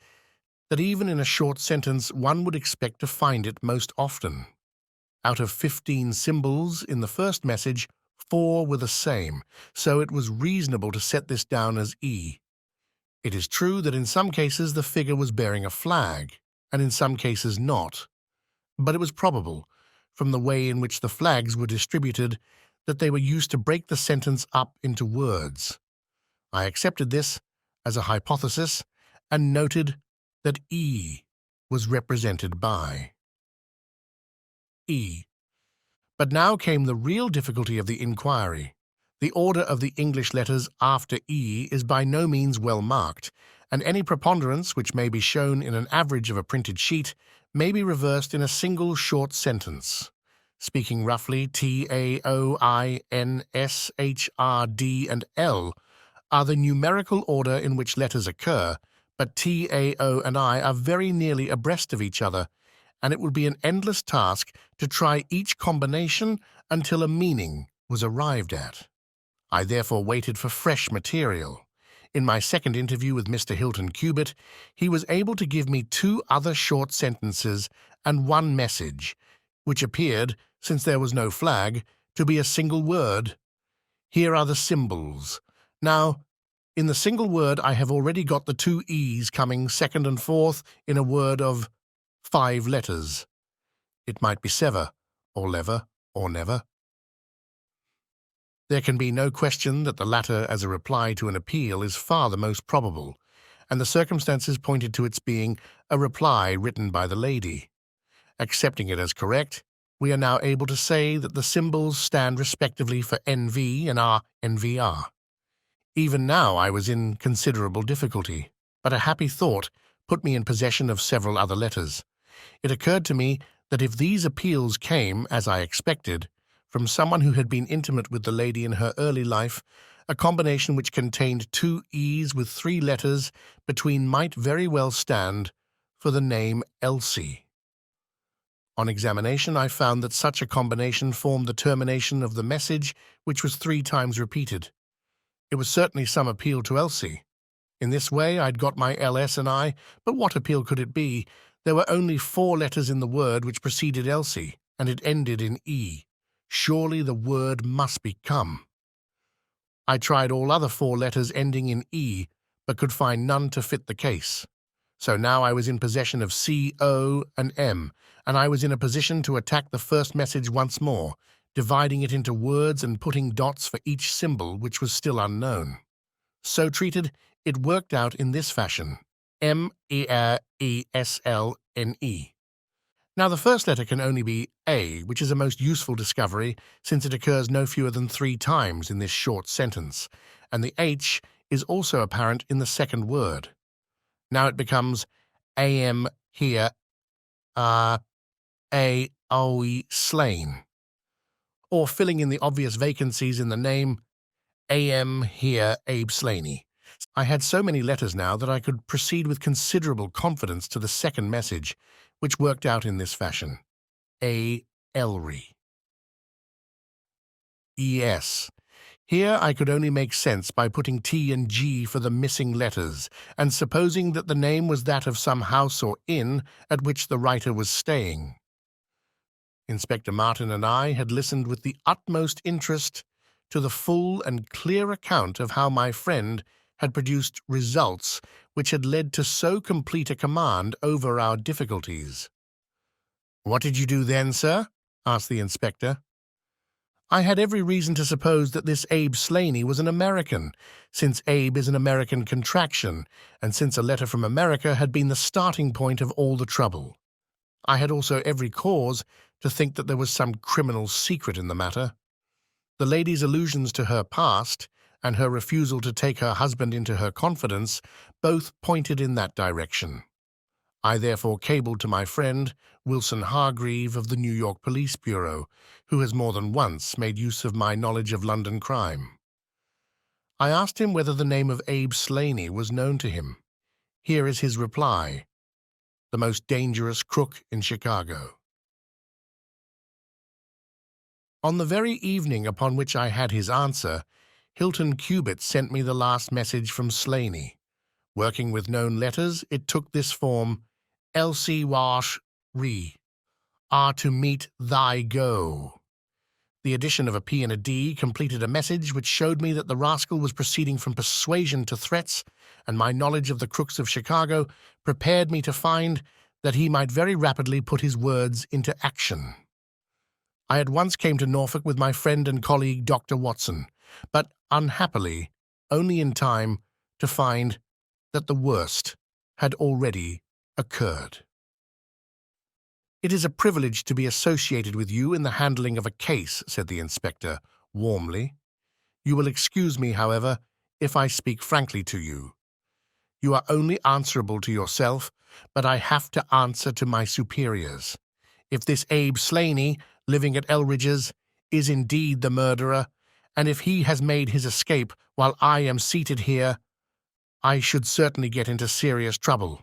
that even in a short sentence one would expect to find it most often. Out of 15 symbols in the first message, 4 were the same, so it was reasonable to set this down as E. It is true that in some cases the figure was bearing a flag, and in some cases not, but it was probable, from the way in which the flags were distributed, that they were used to break the sentence up into words. I accepted this as a hypothesis and noted that E was represented by E. But now came the real difficulty of the inquiry. The order of the English letters after E is by no means well marked, and any preponderance which may be shown in an average of a printed sheet may be reversed in a single short sentence. Speaking roughly, T, A, O, I, N, S, H, R, D, and L are the numerical order in which letters occur, but T, A, O, and I are very nearly abreast of each other, and it would be an endless task to try each combination until a meaning was arrived at. I therefore waited for fresh material. In my second interview with Mr. Hilton Cubitt, he was able to give me 2 other short sentences and 1 message, which appeared, since there was no flag, to be a single word. Here are the symbols. Now, in the single word I have already got the 2 E's coming second and fourth in a word of 5 letters. It might be sever, or lever, or never. There can be no question that the latter as a reply to an appeal is far the most probable, and the circumstances pointed to its being a reply written by the lady. Accepting it as correct, we are now able to say that the symbols stand respectively for NV and RNVR. Even now I was in considerable difficulty, but a happy thought put me in possession of several other letters. It occurred to me that if these appeals came, as I expected, from someone who had been intimate with the lady in her early life, a combination which contained 2 E's with 3 letters between might very well stand for the name Elsie. On examination, I found that such a combination formed the termination of the message, which was 3 times repeated. It was certainly some appeal to Elsie. In this way, I'd got my LS and I, but what appeal could it be? There were only 4 letters in the word which preceded Elsie, and it ended in E. Surely the word must be come. I tried all other 4 letters ending in E, but could find none to fit the case. So now I was in possession of C, O, and M, and I was in a position to attack the first message once more, dividing it into words and putting dots for each symbol which was still unknown. So treated, it worked out in this fashion: M-E-R-E-S-L-N-E. Now, the first letter can only be A, which is a most useful discovery since it occurs no fewer than 3 times in this short sentence, and the H is also apparent in the second word. Now it becomes A-M here, A-O-E slain, or filling in the obvious vacancies in the name A.M. here Abe Slaney. I had so many letters now that I could proceed with considerable confidence to the second message, which worked out in this fashion: A. Elry. E.S. Here I could only make sense by putting T and G for the missing letters, and supposing that the name was that of some house or inn at which the writer was staying. Inspector Martin and I had listened with the utmost interest to the full and clear account of how my friend had produced results which had led to so complete a command over our difficulties. "What did you do then, sir?" asked the inspector. I had every reason to suppose that this Abe Slaney was an American, since Abe is an American contraction, and since a letter from America had been the starting point of all the trouble. I had also every cause to think that there was some criminal secret in the matter. The lady's allusions to her past and her refusal to take her husband into her confidence both pointed in that direction. I therefore cabled to my friend, Wilson Hargreave of the New York Police Bureau, who has more than once made use of my knowledge of London crime. I asked him whether the name of Abe Slaney was known to him. Here is his reply: "The most dangerous crook in Chicago." On the very evening upon which I had his answer, Hilton Cubitt sent me the last message from Slaney. Working with known letters, it took this form: Elsie Wash Re. Are to meet thy go. The addition of a P and a D completed a message which showed me that the rascal was proceeding from persuasion to threats, and my knowledge of the crooks of Chicago prepared me to find that he might very rapidly put his words into action. I at once came to Norfolk with my friend and colleague Dr. Watson, but unhappily only in time to find that the worst had already occurred. "It is a privilege to be associated with you in the handling of a case," said the inspector warmly. "You will excuse me, however, if I speak frankly to you. You are only answerable to yourself, but I have to answer to my superiors. If this Abe Slaney, living at Elridge's, is indeed the murderer, and if he has made his escape while I am seated here, I should certainly get into serious trouble.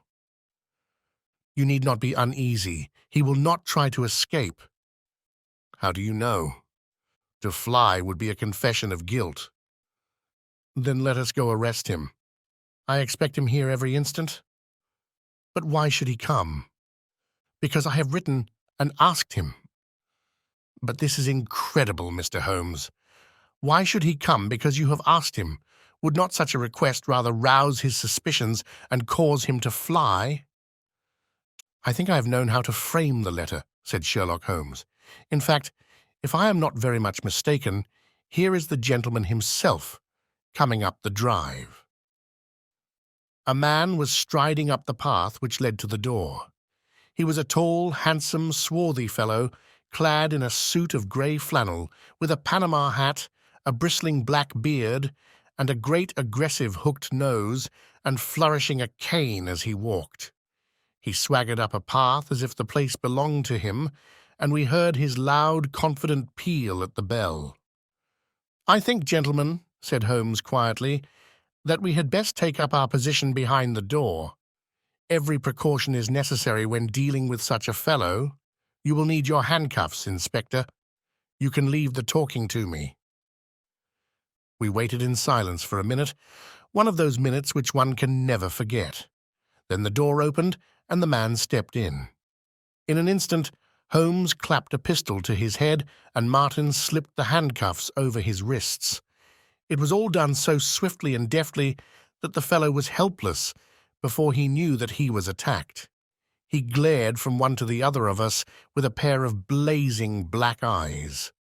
You need not be uneasy. He will not try to escape. How do you know? To fly would be a confession of guilt. Then let us go arrest him. I expect him here every instant. But why should he come? Because I have written and asked him. But this is incredible, Mr. Holmes. Why should he come because you have asked him? Would not such a request rather rouse his suspicions and cause him to fly? I think I have known how to frame the letter, said Sherlock Holmes. In fact, if I am not very much mistaken, here is the gentleman himself, coming up the drive. A man was striding up the path which led to the door. He was a tall, handsome, swarthy fellow, clad in a suit of grey flannel, with a Panama hat, a bristling black beard, and a great aggressive hooked nose, and flourishing a cane as he walked. He swaggered up a path as if the place belonged to him, and we heard his loud, confident peal at the bell. "I think, gentlemen," said Holmes quietly, "that we had best take up our position behind the door. Every precaution is necessary when dealing with such a fellow. You will need your handcuffs, Inspector. You can leave the talking to me." We waited in silence for a minute, one of those minutes which one can never forget. Then the door opened, and the man stepped in. In an instant, Holmes clapped a pistol to his head, and Martin slipped the handcuffs over his wrists. It was all done so swiftly and deftly that the fellow was helpless before he knew that he was attacked. He glared from one to the other of us with a pair of blazing black eyes.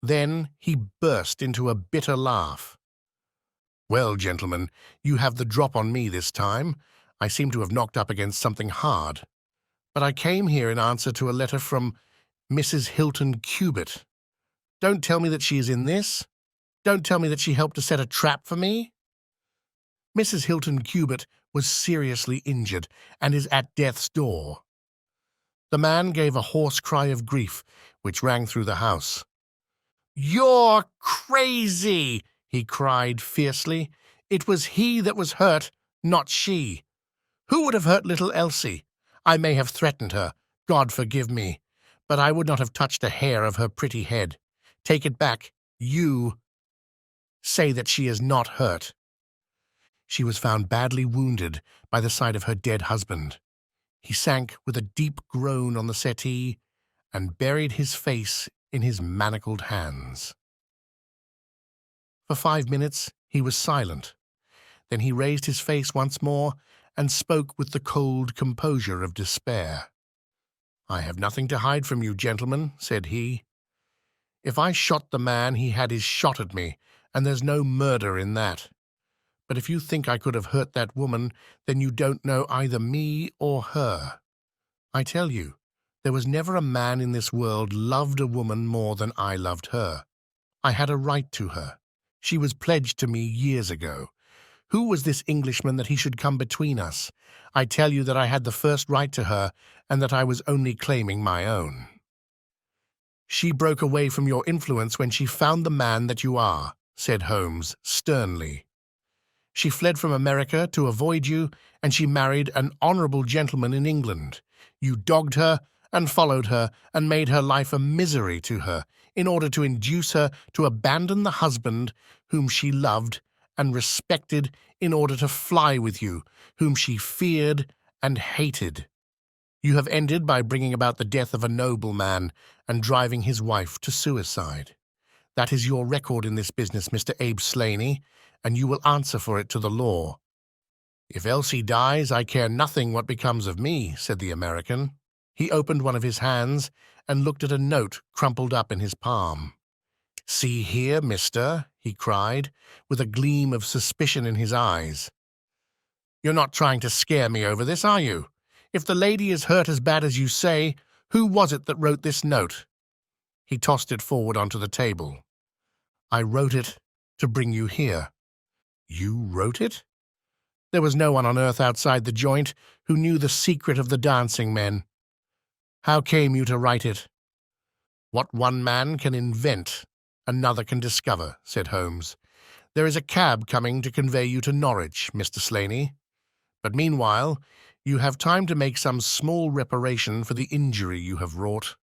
Then he burst into a bitter laugh. "Well, gentlemen, you have the drop on me this time. I seem to have knocked up against something hard. But I came here in answer to a letter from Mrs. Hilton Cubitt. Don't tell me that she is in this. Don't tell me that she helped to set a trap for me. Mrs. Hilton Cubitt was seriously injured and is at death's door." The man gave a hoarse cry of grief, which rang through the house. "You're crazy!" he cried fiercely. "It was he that was hurt, not she. Who would have hurt little Elsie? I may have threatened her, God forgive me, but I would not have touched a hair of her pretty head. Take it back. You say that she is not hurt." She was found badly wounded by the side of her dead husband. He sank with a deep groan on the settee and buried his face in his manacled hands. For 5 minutes he was silent. Then he raised his face once more and spoke with the cold composure of despair. "I have nothing to hide from you, gentlemen," said he. "If I shot the man, he had his shot at me, and there's no murder in that. But if you think I could have hurt that woman, then you don't know either me or her. I tell you, there was never a man in this world loved a woman more than I loved her. I had a right to her. She was pledged to me years ago. Who was this Englishman that he should come between us? I tell you that I had the first right to her, and that I was only claiming my own. She broke away from your influence when she found the man that you are," said Holmes sternly. "She fled from America to avoid you, and she married an honourable gentleman in England. You dogged her and followed her and made her life a misery to her in order to induce her to abandon the husband whom she loved and respected in order to fly with you, whom she feared and hated. You have ended by bringing about the death of a noble man and driving his wife to suicide. That is your record in this business, Mr. Abe Slaney, and you will answer for it to the law." "If Elsie dies, I care nothing what becomes of me," said the American. He opened one of his hands and looked at a note crumpled up in his palm. "See here, mister," he cried, with a gleam of suspicion in his eyes. "You're not trying to scare me over this, are you? If the lady is hurt as bad as you say, who was it that wrote this note?" He tossed it forward onto the table. "I wrote it to bring you here." "You wrote it?" "There was no one on earth outside the joint who knew the secret of the dancing men." "How came you to write it?" "What one man can invent, another can discover," said Holmes. "There is a cab coming to convey you to Norwich, Mr. Slaney. But meanwhile, you have time to make some small reparation for the injury you have wrought.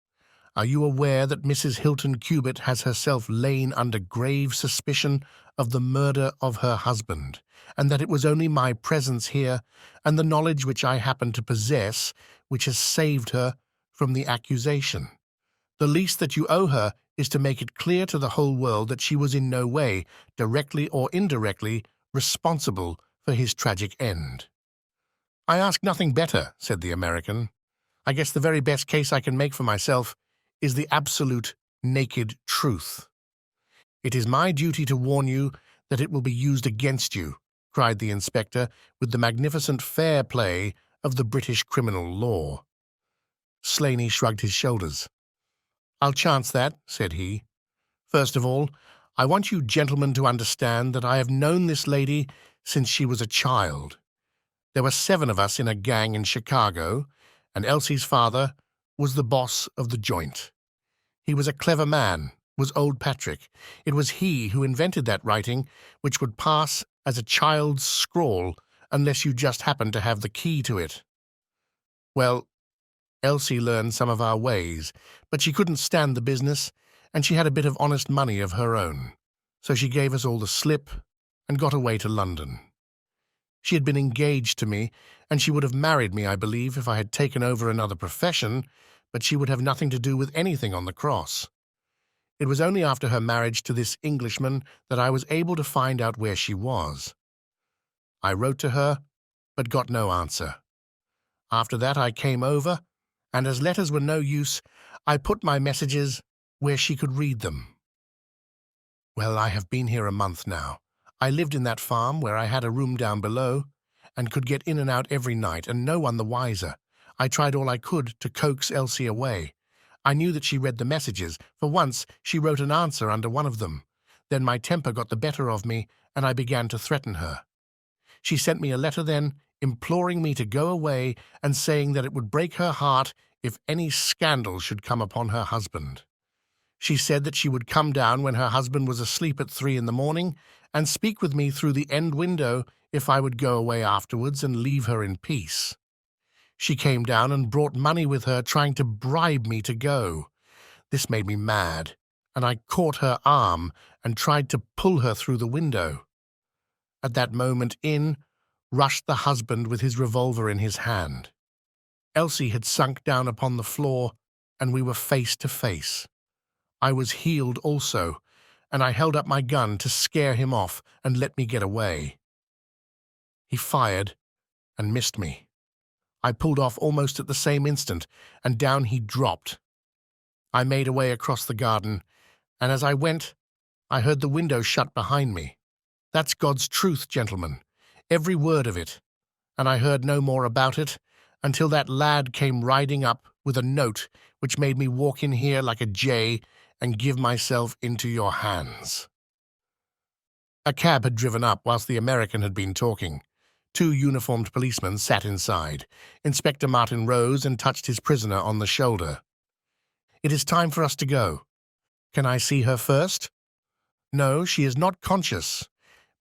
Are you aware that Mrs. Hilton Cubitt has herself lain under grave suspicion of the murder of her husband, and that it was only my presence here and the knowledge which I happen to possess which has saved her from the accusation? The least that you owe her is to make it clear to the whole world that she was in no way, directly or indirectly, responsible for his tragic end." "I ask nothing better," said the American. "I guess the very best case I can make for myself is the absolute, naked truth." "It is my duty to warn you that it will be used against you," cried the inspector with the magnificent fair play of the British criminal law. Slaney shrugged his shoulders. "I'll chance that," said he. "First of all, I want you gentlemen to understand that I have known this lady since she was a child. There were 7 of us in a gang in Chicago, and Elsie's father was the boss of the joint. He was a clever man, was old Patrick. It was he who invented that writing which would pass as a child's scrawl unless you just happened to have the key to it. Well, Elsie learned some of our ways, but she couldn't stand the business, and she had a bit of honest money of her own. So she gave us all the slip and got away to London. She had been engaged to me, and she would have married me, I believe, if I had taken over another profession, but she would have nothing to do with anything on the cross. It was only after her marriage to this Englishman that I was able to find out where she was. I wrote to her, but got no answer. After that I came over, and as letters were no use, I put my messages where she could read them. Well, I have been here a month now. I lived in that farm where I had a room down below, and could get in and out every night, and no one the wiser. I tried all I could to coax Elsie away. I knew that she read the messages. For once, she wrote an answer under one of them. Then my temper got the better of me, and I began to threaten her. She sent me a letter then, imploring me to go away and saying that it would break her heart if any scandal should come upon her husband. She said that she would come down when her husband was asleep at 3 in the morning and speak with me through the end window if I would go away afterwards and leave her in peace. She came down and brought money with her, trying to bribe me to go. This made me mad, and I caught her arm and tried to pull her through the window. At that moment in rushed the husband with his revolver in his hand. Elsie had sunk down upon the floor, and we were face to face. I was healed also, and I held up my gun to scare him off and let me get away. He fired and missed me. I pulled off almost at the same instant, and down he dropped. I made away across the garden, and as I went, I heard the window shut behind me. That's God's truth, gentlemen, every word of it, and I heard no more about it until that lad came riding up with a note which made me walk in here like a jay and give myself into your hands." A cab had driven up whilst the American had been talking. 2 uniformed policemen sat inside. Inspector Martin rose and touched his prisoner on the shoulder. "It is time for us to go. Can I see her first?" "No, she is not conscious.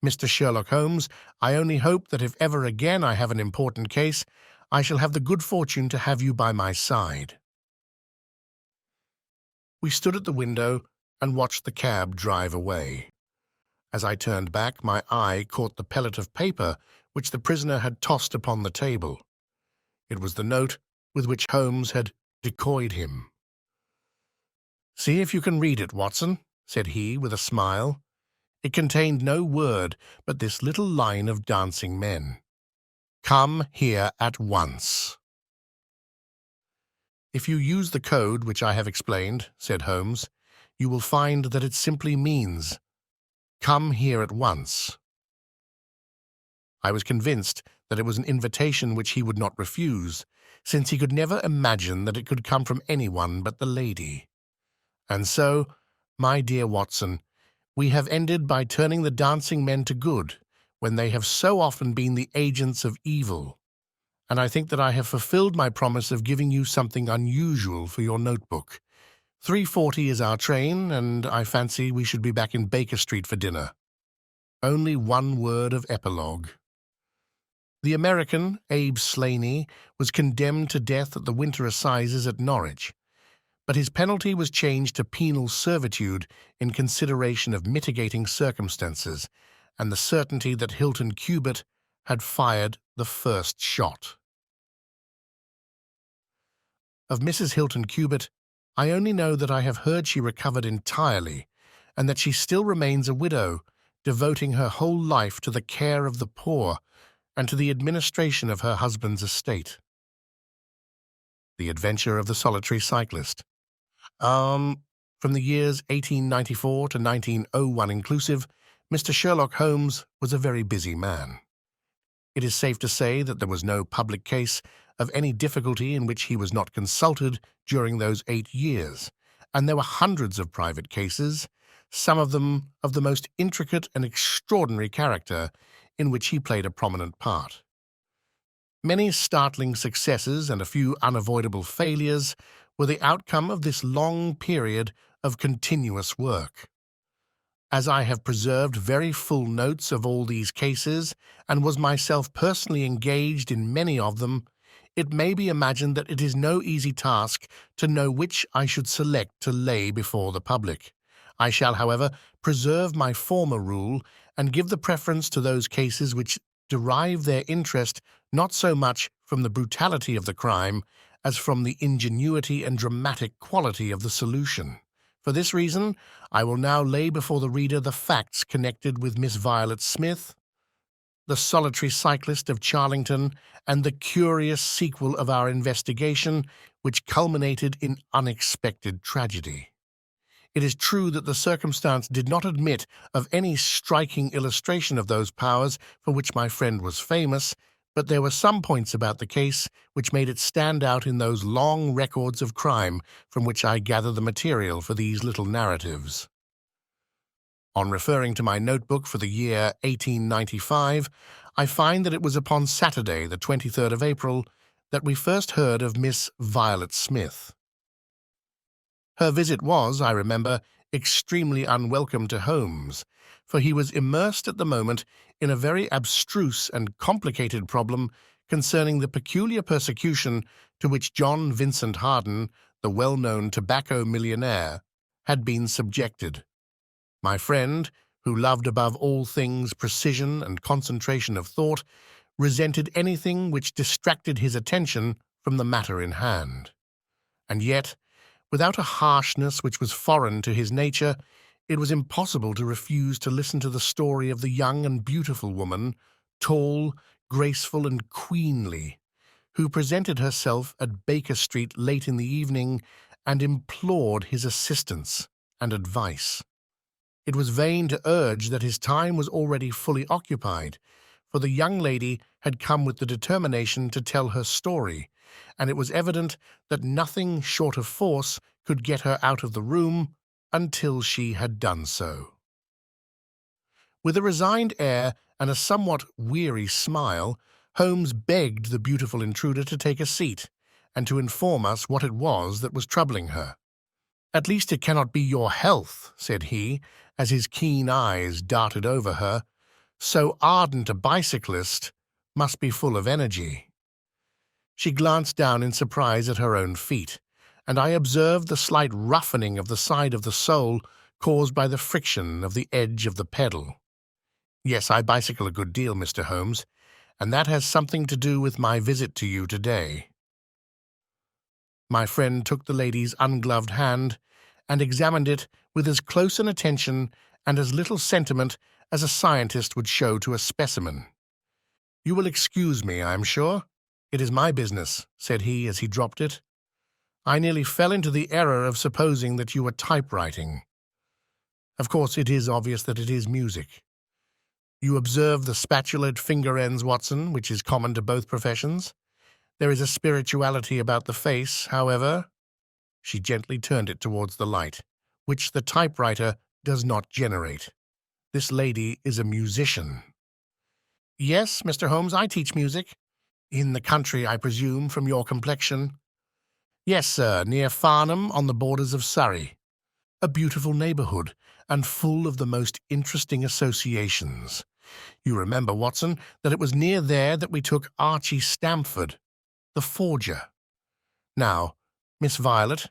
Mr. Sherlock Holmes, I only hope that if ever again I have an important case, I shall have the good fortune to have you by my side." We stood at the window and watched the cab drive away. As I turned back, my eye caught the pellet of paper which the prisoner had tossed upon the table. It was the note with which Holmes had decoyed him. "See if you can read it, Watson," said he with a smile. It contained no word but this little line of dancing men. "Come here at once." "If you use the code which I have explained," said Holmes, "you will find that it simply means, 'Come here at once.'" I was convinced that it was an invitation which he would not refuse, since he could never imagine that it could come from anyone but the lady. And so, my dear Watson, we have ended by turning the dancing men to good, when they have so often been the agents of evil, and I think that I have fulfilled my promise of giving you something unusual for your notebook. 3:40 is our train, and I fancy we should be back in Baker Street for dinner. Only one word of epilogue. The American, Abe Slaney, was condemned to death at the Winter Assizes at Norwich, but his penalty was changed to penal servitude in consideration of mitigating circumstances and the certainty that Hilton Cubitt had fired the first shot. Of Mrs. Hilton Cubitt, I only know that I have heard she recovered entirely, and that she still remains a widow, devoting her whole life to the care of the poor and to the administration of her husband's estate. The Adventure of the Solitary Cyclist. From the years 1894 to 1901 inclusive, Mr. Sherlock Holmes was a very busy man. It is safe to say that there was no public case of any difficulty in which he was not consulted during those 8 years, and there were hundreds of private cases, some of them of the most intricate and extraordinary character, in which he played a prominent part. Many startling successes and a few unavoidable failures were the outcome of this long period of continuous work. As I have preserved very full notes of all these cases and was myself personally engaged in many of them, it may be imagined that it is no easy task to know which I should select to lay before the public. I shall, however, preserve my former rule and give the preference to those cases which derive their interest not so much from the brutality of the crime as from the ingenuity and dramatic quality of the solution. For this reason, I will now lay before the reader the facts connected with Miss Violet Smith, the solitary cyclist of Charlington, and the curious sequel of our investigation, which culminated in unexpected tragedy. It is true that the circumstance did not admit of any striking illustration of those powers for which my friend was famous, but there were some points about the case which made it stand out in those long records of crime from which I gather the material for these little narratives. On referring to my notebook for the year 1895, I find that it was upon Saturday, the 23rd of April, that we first heard of Miss Violet Smith. Her visit was, I remember, extremely unwelcome to Holmes, for he was immersed at the moment in a very abstruse and complicated problem concerning the peculiar persecution to which John Vincent Harden, the well-known tobacco millionaire, had been subjected. My friend, who loved above all things precision and concentration of thought, resented anything which distracted his attention from the matter in hand. And yet, without a harshness which was foreign to his nature, it was impossible to refuse to listen to the story of the young and beautiful woman, tall, graceful, and queenly, who presented herself at Baker Street late in the evening and implored his assistance and advice. It was vain to urge that his time was already fully occupied, for the young lady had come with the determination to tell her story, and it was evident that nothing short of force could get her out of the room until she had done so. With a resigned air and a somewhat weary smile, Holmes begged the beautiful intruder to take a seat and to inform us what it was that was troubling her. "At least it cannot be your health," said he, as his keen eyes darted over her. "So ardent a bicyclist must be full of energy." She glanced down in surprise at her own feet, and I observed the slight roughening of the side of the sole caused by the friction of the edge of the pedal. "Yes, I bicycle a good deal, Mr. Holmes, and that has something to do with my visit to you today." My friend took the lady's ungloved hand and examined it with as close an attention and as little sentiment as a scientist would show to a specimen. "You will excuse me, I am sure. It is my business," said he as he dropped it. "I nearly fell into the error of supposing that you were typewriting. Of course, it is obvious that it is music. You observe the spatulaed finger ends, Watson, which is common to both professions. There is a spirituality about the face, however," she gently turned it towards the light, "which the typewriter does not generate. This lady is a musician." "Yes, Mr. Holmes, I teach music. In the country, I presume, from your complexion." Yes, sir, near Farnham on the borders of Surrey. A beautiful neighbourhood and full of the most interesting associations. You remember, Watson, that it was near there that we took Archie Stamford, the forger. Now, Miss Violet,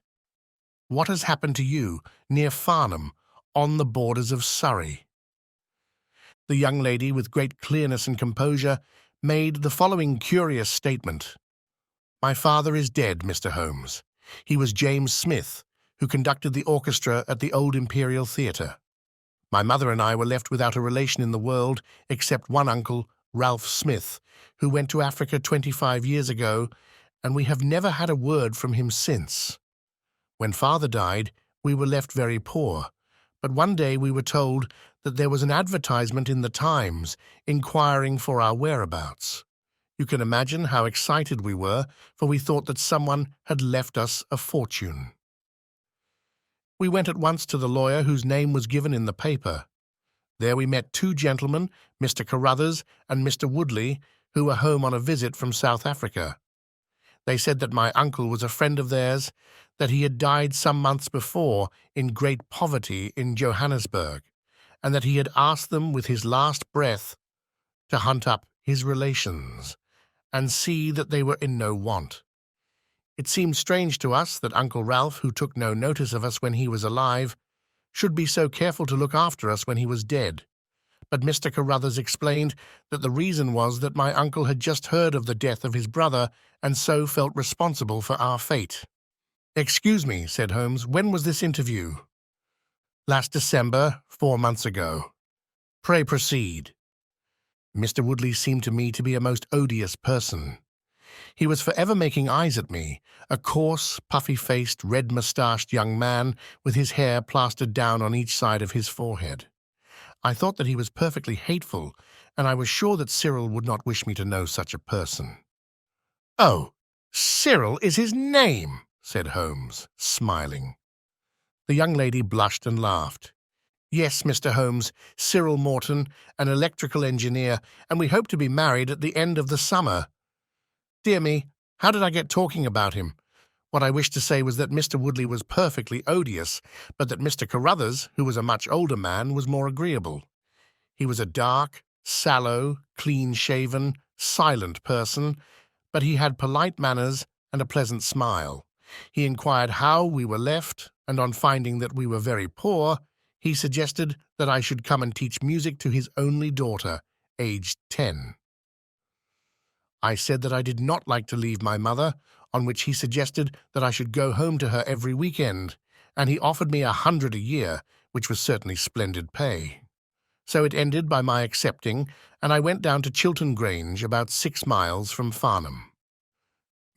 what has happened to you near Farnham on the borders of Surrey? The young lady, with great clearness and composure, made the following curious statement. My father is dead, Mr. Holmes. He was James Smith, who conducted the orchestra at the Old Imperial Theatre. My mother and I were left without a relation in the world except one uncle, Ralph Smith, who went to Africa 25 years ago, and we have never had a word from him since. When father died, we were left very poor, but one day we were told that there was an advertisement in the Times inquiring for our whereabouts. You can imagine how excited we were, for we thought that someone had left us a fortune. We went at once to the lawyer whose name was given in the paper. There we met two gentlemen, Mr. Carruthers and Mr. Woodley, who were home on a visit from South Africa. They said that my uncle was a friend of theirs, that he had died some months before in great poverty in Johannesburg, and that he had asked them with his last breath to hunt up his relations and see that they were in no want. It seemed strange to us that Uncle Ralph, who took no notice of us when he was alive, should be so careful to look after us when he was dead. But Mr. Carruthers explained that the reason was that my uncle had just heard of the death of his brother and so felt responsible for our fate. "Excuse me," said Holmes, "when was this interview?" "Last December, 4 months ago." "Pray proceed." Mr. Woodley seemed to me to be a most odious person. He was forever making eyes at me, a coarse, puffy-faced, red-moustached young man with his hair plastered down on each side of his forehead. I thought that he was perfectly hateful, and I was sure that Cyril would not wish me to know such a person. "Oh, Cyril is his name," said Holmes, smiling. The young lady blushed and laughed. "Yes, Mr. Holmes, Cyril Morton, an electrical engineer, and we hope to be married at the end of the summer." Dear me, how did I get talking about him? What I wished to say was that Mr. Woodley was perfectly odious, but that Mr. Carruthers, who was a much older man, was more agreeable. He was a dark, sallow, clean-shaven, silent person, but he had polite manners and a pleasant smile. He inquired how we were left, and on finding that we were very poor, he suggested that I should come and teach music to his only daughter, aged 10. I said that I did not like to leave my mother, on which he suggested that I should go home to her every weekend, and he offered me 100 a year, which was certainly splendid pay. So it ended by my accepting, and I went down to Chiltern Grange, about 6 miles from Farnham.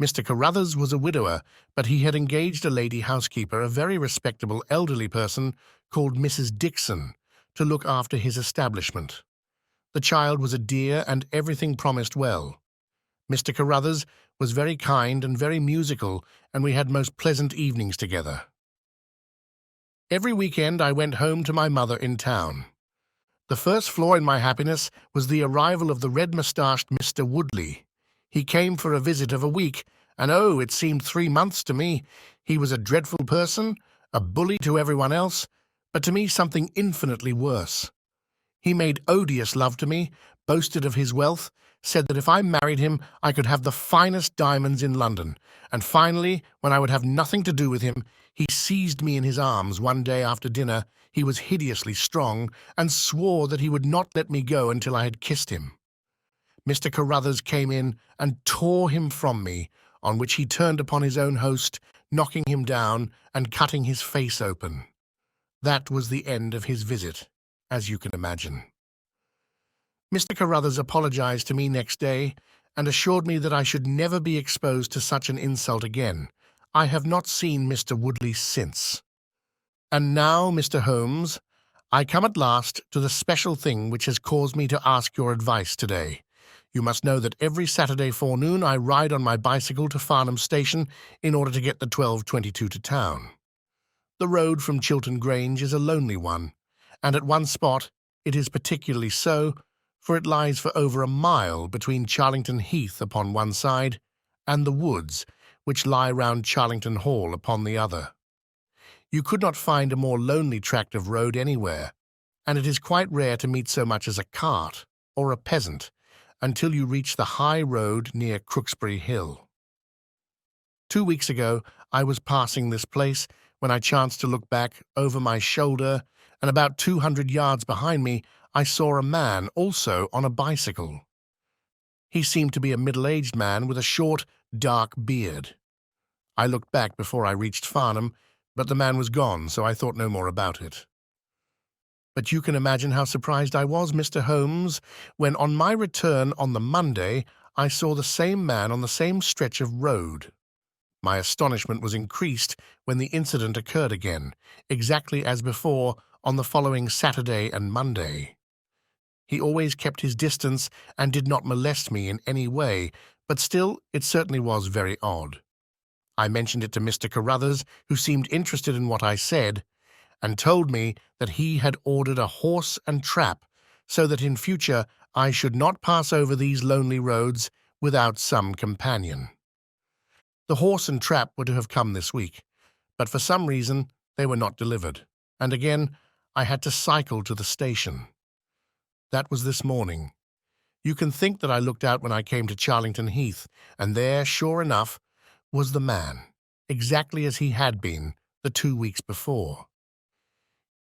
Mr. Carruthers was a widower, but he had engaged a lady housekeeper, a very respectable elderly person called Mrs. Dixon, to look after his establishment. The child was a dear, and everything promised well. Mr. Carruthers was very kind and very musical, and we had most pleasant evenings together. Every weekend I went home to my mother in town. The first flaw in my happiness was the arrival of the red-moustached Mr. Woodley. He came for a visit of a week, and oh, it seemed 3 months to me. He was a dreadful person, a bully to everyone else, but to me something infinitely worse. He made odious love to me, boasted of his wealth, said that if I married him I could have the finest diamonds in London, and finally, when I would have nothing to do with him, he seized me in his arms one day after dinner. He was hideously strong, and swore that he would not let me go until I had kissed him. Mr. Carruthers came in and tore him from me, on which he turned upon his own host, knocking him down and cutting his face open. That was the end of his visit, as you can imagine. Mr. Carruthers apologized to me next day and assured me that I should never be exposed to such an insult again. I have not seen Mr. Woodley since. And now, Mr. Holmes, I come at last to the special thing which has caused me to ask your advice today. You must know that every Saturday forenoon I ride on my bicycle to Farnham Station in order to get the 12:22 to town. The road from Chiltern Grange is a lonely one, and at one spot it is particularly so, for it lies for over a mile between Charlington Heath upon one side and the woods, which lie round Charlington Hall upon the other. You could not find a more lonely tract of road anywhere, and it is quite rare to meet so much as a cart or a peasant until you reach the high road near Crooksbury Hill. 2 weeks ago, I was passing this place when I chanced to look back over my shoulder, and about 200 yards behind me I saw a man also on a bicycle. He seemed to be a middle-aged man with a short, dark beard. I looked back before I reached Farnham, but the man was gone, so I thought no more about it. But you can imagine how surprised I was, Mr. Holmes, when on my return on the Monday I saw the same man on the same stretch of road. My astonishment was increased when the incident occurred again, exactly as before, on the following Saturday and Monday. He always kept his distance and did not molest me in any way, but still it certainly was very odd. I mentioned it to Mr. Carruthers, who seemed interested in what I said, and told me that he had ordered a horse and trap so that in future I should not pass over these lonely roads without some companion. The horse and trap were to have come this week, but for some reason they were not delivered, and again I had to cycle to the station. That was this morning. You can think that I looked out when I came to Charlington Heath, and there, sure enough, was the man, exactly as he had been the 2 weeks before.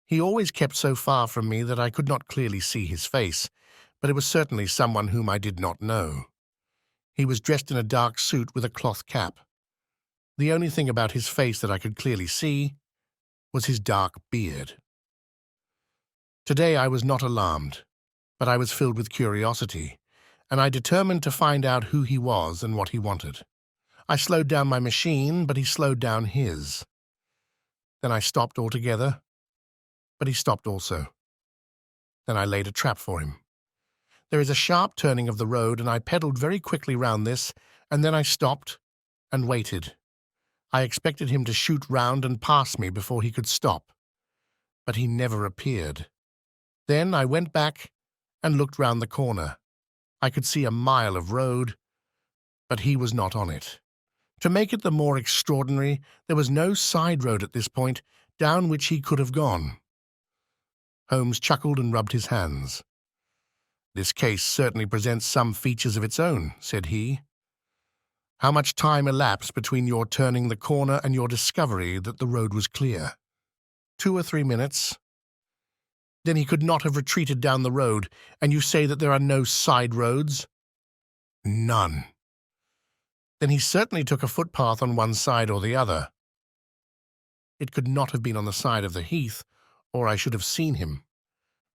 He always kept so far from me that I could not clearly see his face, but it was certainly someone whom I did not know. He was dressed in a dark suit with a cloth cap. The only thing about his face that I could clearly see was his dark beard. Today I was not alarmed, but I was filled with curiosity, and I determined to find out who he was and what he wanted. I slowed down my machine, but he slowed down his. Then I stopped altogether, but he stopped also. Then I laid a trap for him. There is a sharp turning of the road, and I pedalled very quickly round this, and then I stopped and waited. I expected him to shoot round and pass me before he could stop, but he never appeared. Then I went back and looked round the corner. I could see a mile of road, but he was not on it. To make it the more extraordinary, there was no side road at this point down which he could have gone. Holmes chuckled and rubbed his hands. "This case certainly presents some features of its own," said he. "How much time elapsed between your turning the corner and your discovery that the road was clear?" 2 or 3 minutes. "Then he could not have retreated down the road, and you say that there are no side roads?" "None." "Then he certainly took a footpath on one side or the other." "It could not have been on the side of the heath, or I should have seen him.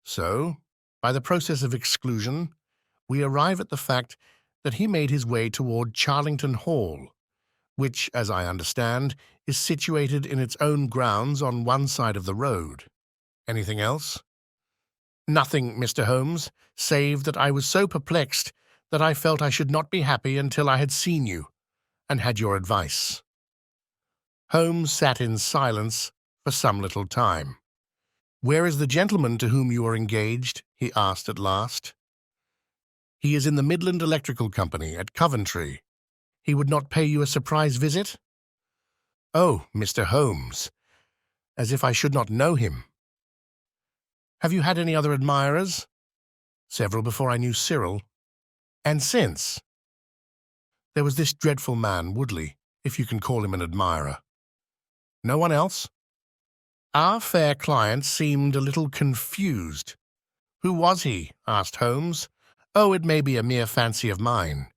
So, by the process of exclusion, we arrive at the fact that he made his way toward Charlington Hall, which, as I understand, is situated in its own grounds on one side of the road. Anything else?" "Nothing, Mr. Holmes, save that I was so perplexed that I felt I should not be happy until I had seen you and had your advice." Holmes sat in silence for some little time. "Where is the gentleman to whom you are engaged?" he asked at last. "He is in the Midland Electrical Company at Coventry. He would not pay you a surprise visit?" "Oh, Mr. Holmes, as if I should not know him." "Have you had any other admirers?" "Several before I knew Cyril." "And since?" "There was this dreadful man, Woodley, if you can call him an admirer." "No one else?" Our fair client seemed a little confused. "Who was he?" asked Holmes. "Oh, it may be a mere fancy of mine,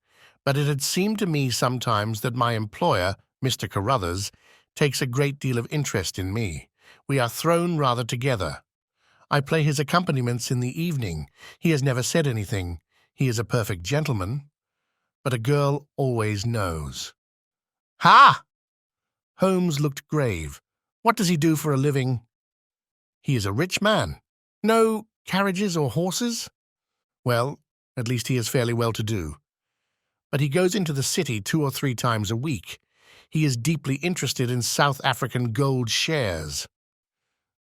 but it had seemed to me sometimes that my employer, Mr. Carruthers, takes a great deal of interest in me. We are thrown rather together. I play his accompaniments in the evening. He has never said anything. He is a perfect gentleman. But a girl always knows." "Ha!" Holmes looked grave. "What does he do for a living?" "He is a rich man." "No carriages or horses?" "Well, at least he is fairly well-to-do. But he goes into the city 2 or 3 times a week. He is deeply interested in South African gold shares."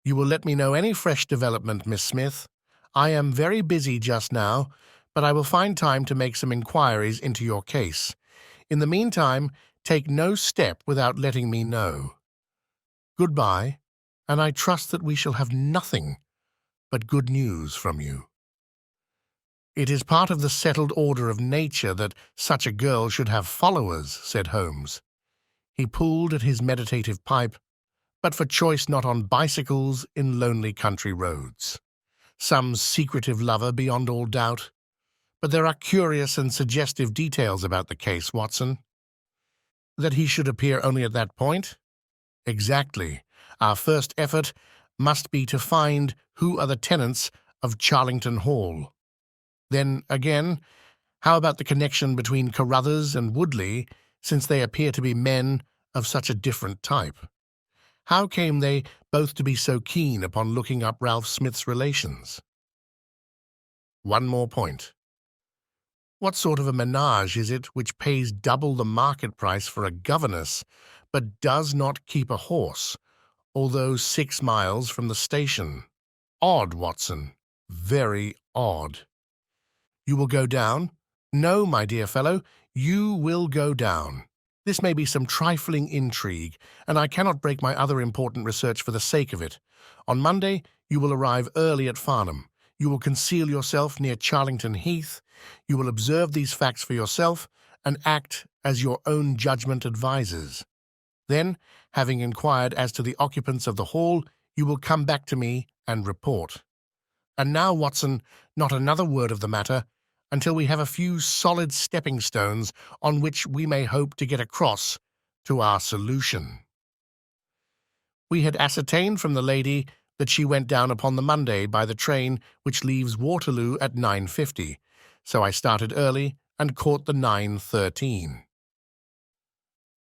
"You will let me know any fresh development, Miss Smith. I am very busy just now, but I will find time to make some inquiries into your case. In the meantime, Take no step without letting me know. Goodbye, and I trust that we shall have nothing but good news from you. It is part of the settled order of nature that such a girl should have followers, said Holmes. He pulled at his meditative pipe, but for choice not on bicycles in lonely country roads. Some secretive lover beyond all doubt. But there are curious and suggestive details about the case, Watson. That he should appear only at that point? Exactly. Our first effort must be to find who are the tenants of Charlington Hall. Then, again, how about the connection between Carruthers and Woodley, since they appear to be men of such a different type? How came they both to be so keen upon looking up Ralph Smith's relations? One more point. What sort of a menage is it which pays double the market price for a governess, but does not keep a horse, although 6 miles from the station? Odd, Watson. Very odd. You will go down? No, my dear fellow, you will go down. This may be some trifling intrigue, and I cannot break my other important research for the sake of it. On Monday, you will arrive early at Farnham. You will conceal yourself near Charlington Heath. You will observe these facts for yourself and act as your own judgment advises. Then, having inquired as to the occupants of the hall, you will come back to me and report. And now, Watson, not another word of the matter, until we have a few solid stepping stones on which we may hope to get across to our solution. We had ascertained from the lady that she went down upon the Monday by the train which leaves Waterloo at 9:50, so I started early and caught the 9:13.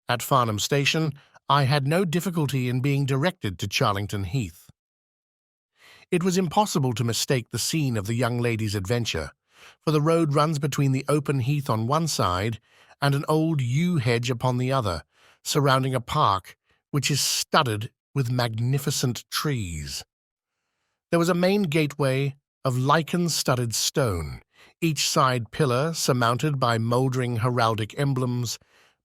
At Farnham Station, I had no difficulty in being directed to Charlington Heath. It was impossible to mistake the scene of the young lady's adventure, for the road runs between the open heath on one side and an old yew hedge upon the other, surrounding a park which is studded with magnificent trees. There was a main gateway of lichen-studded stone, each side pillar surmounted by mouldering heraldic emblems,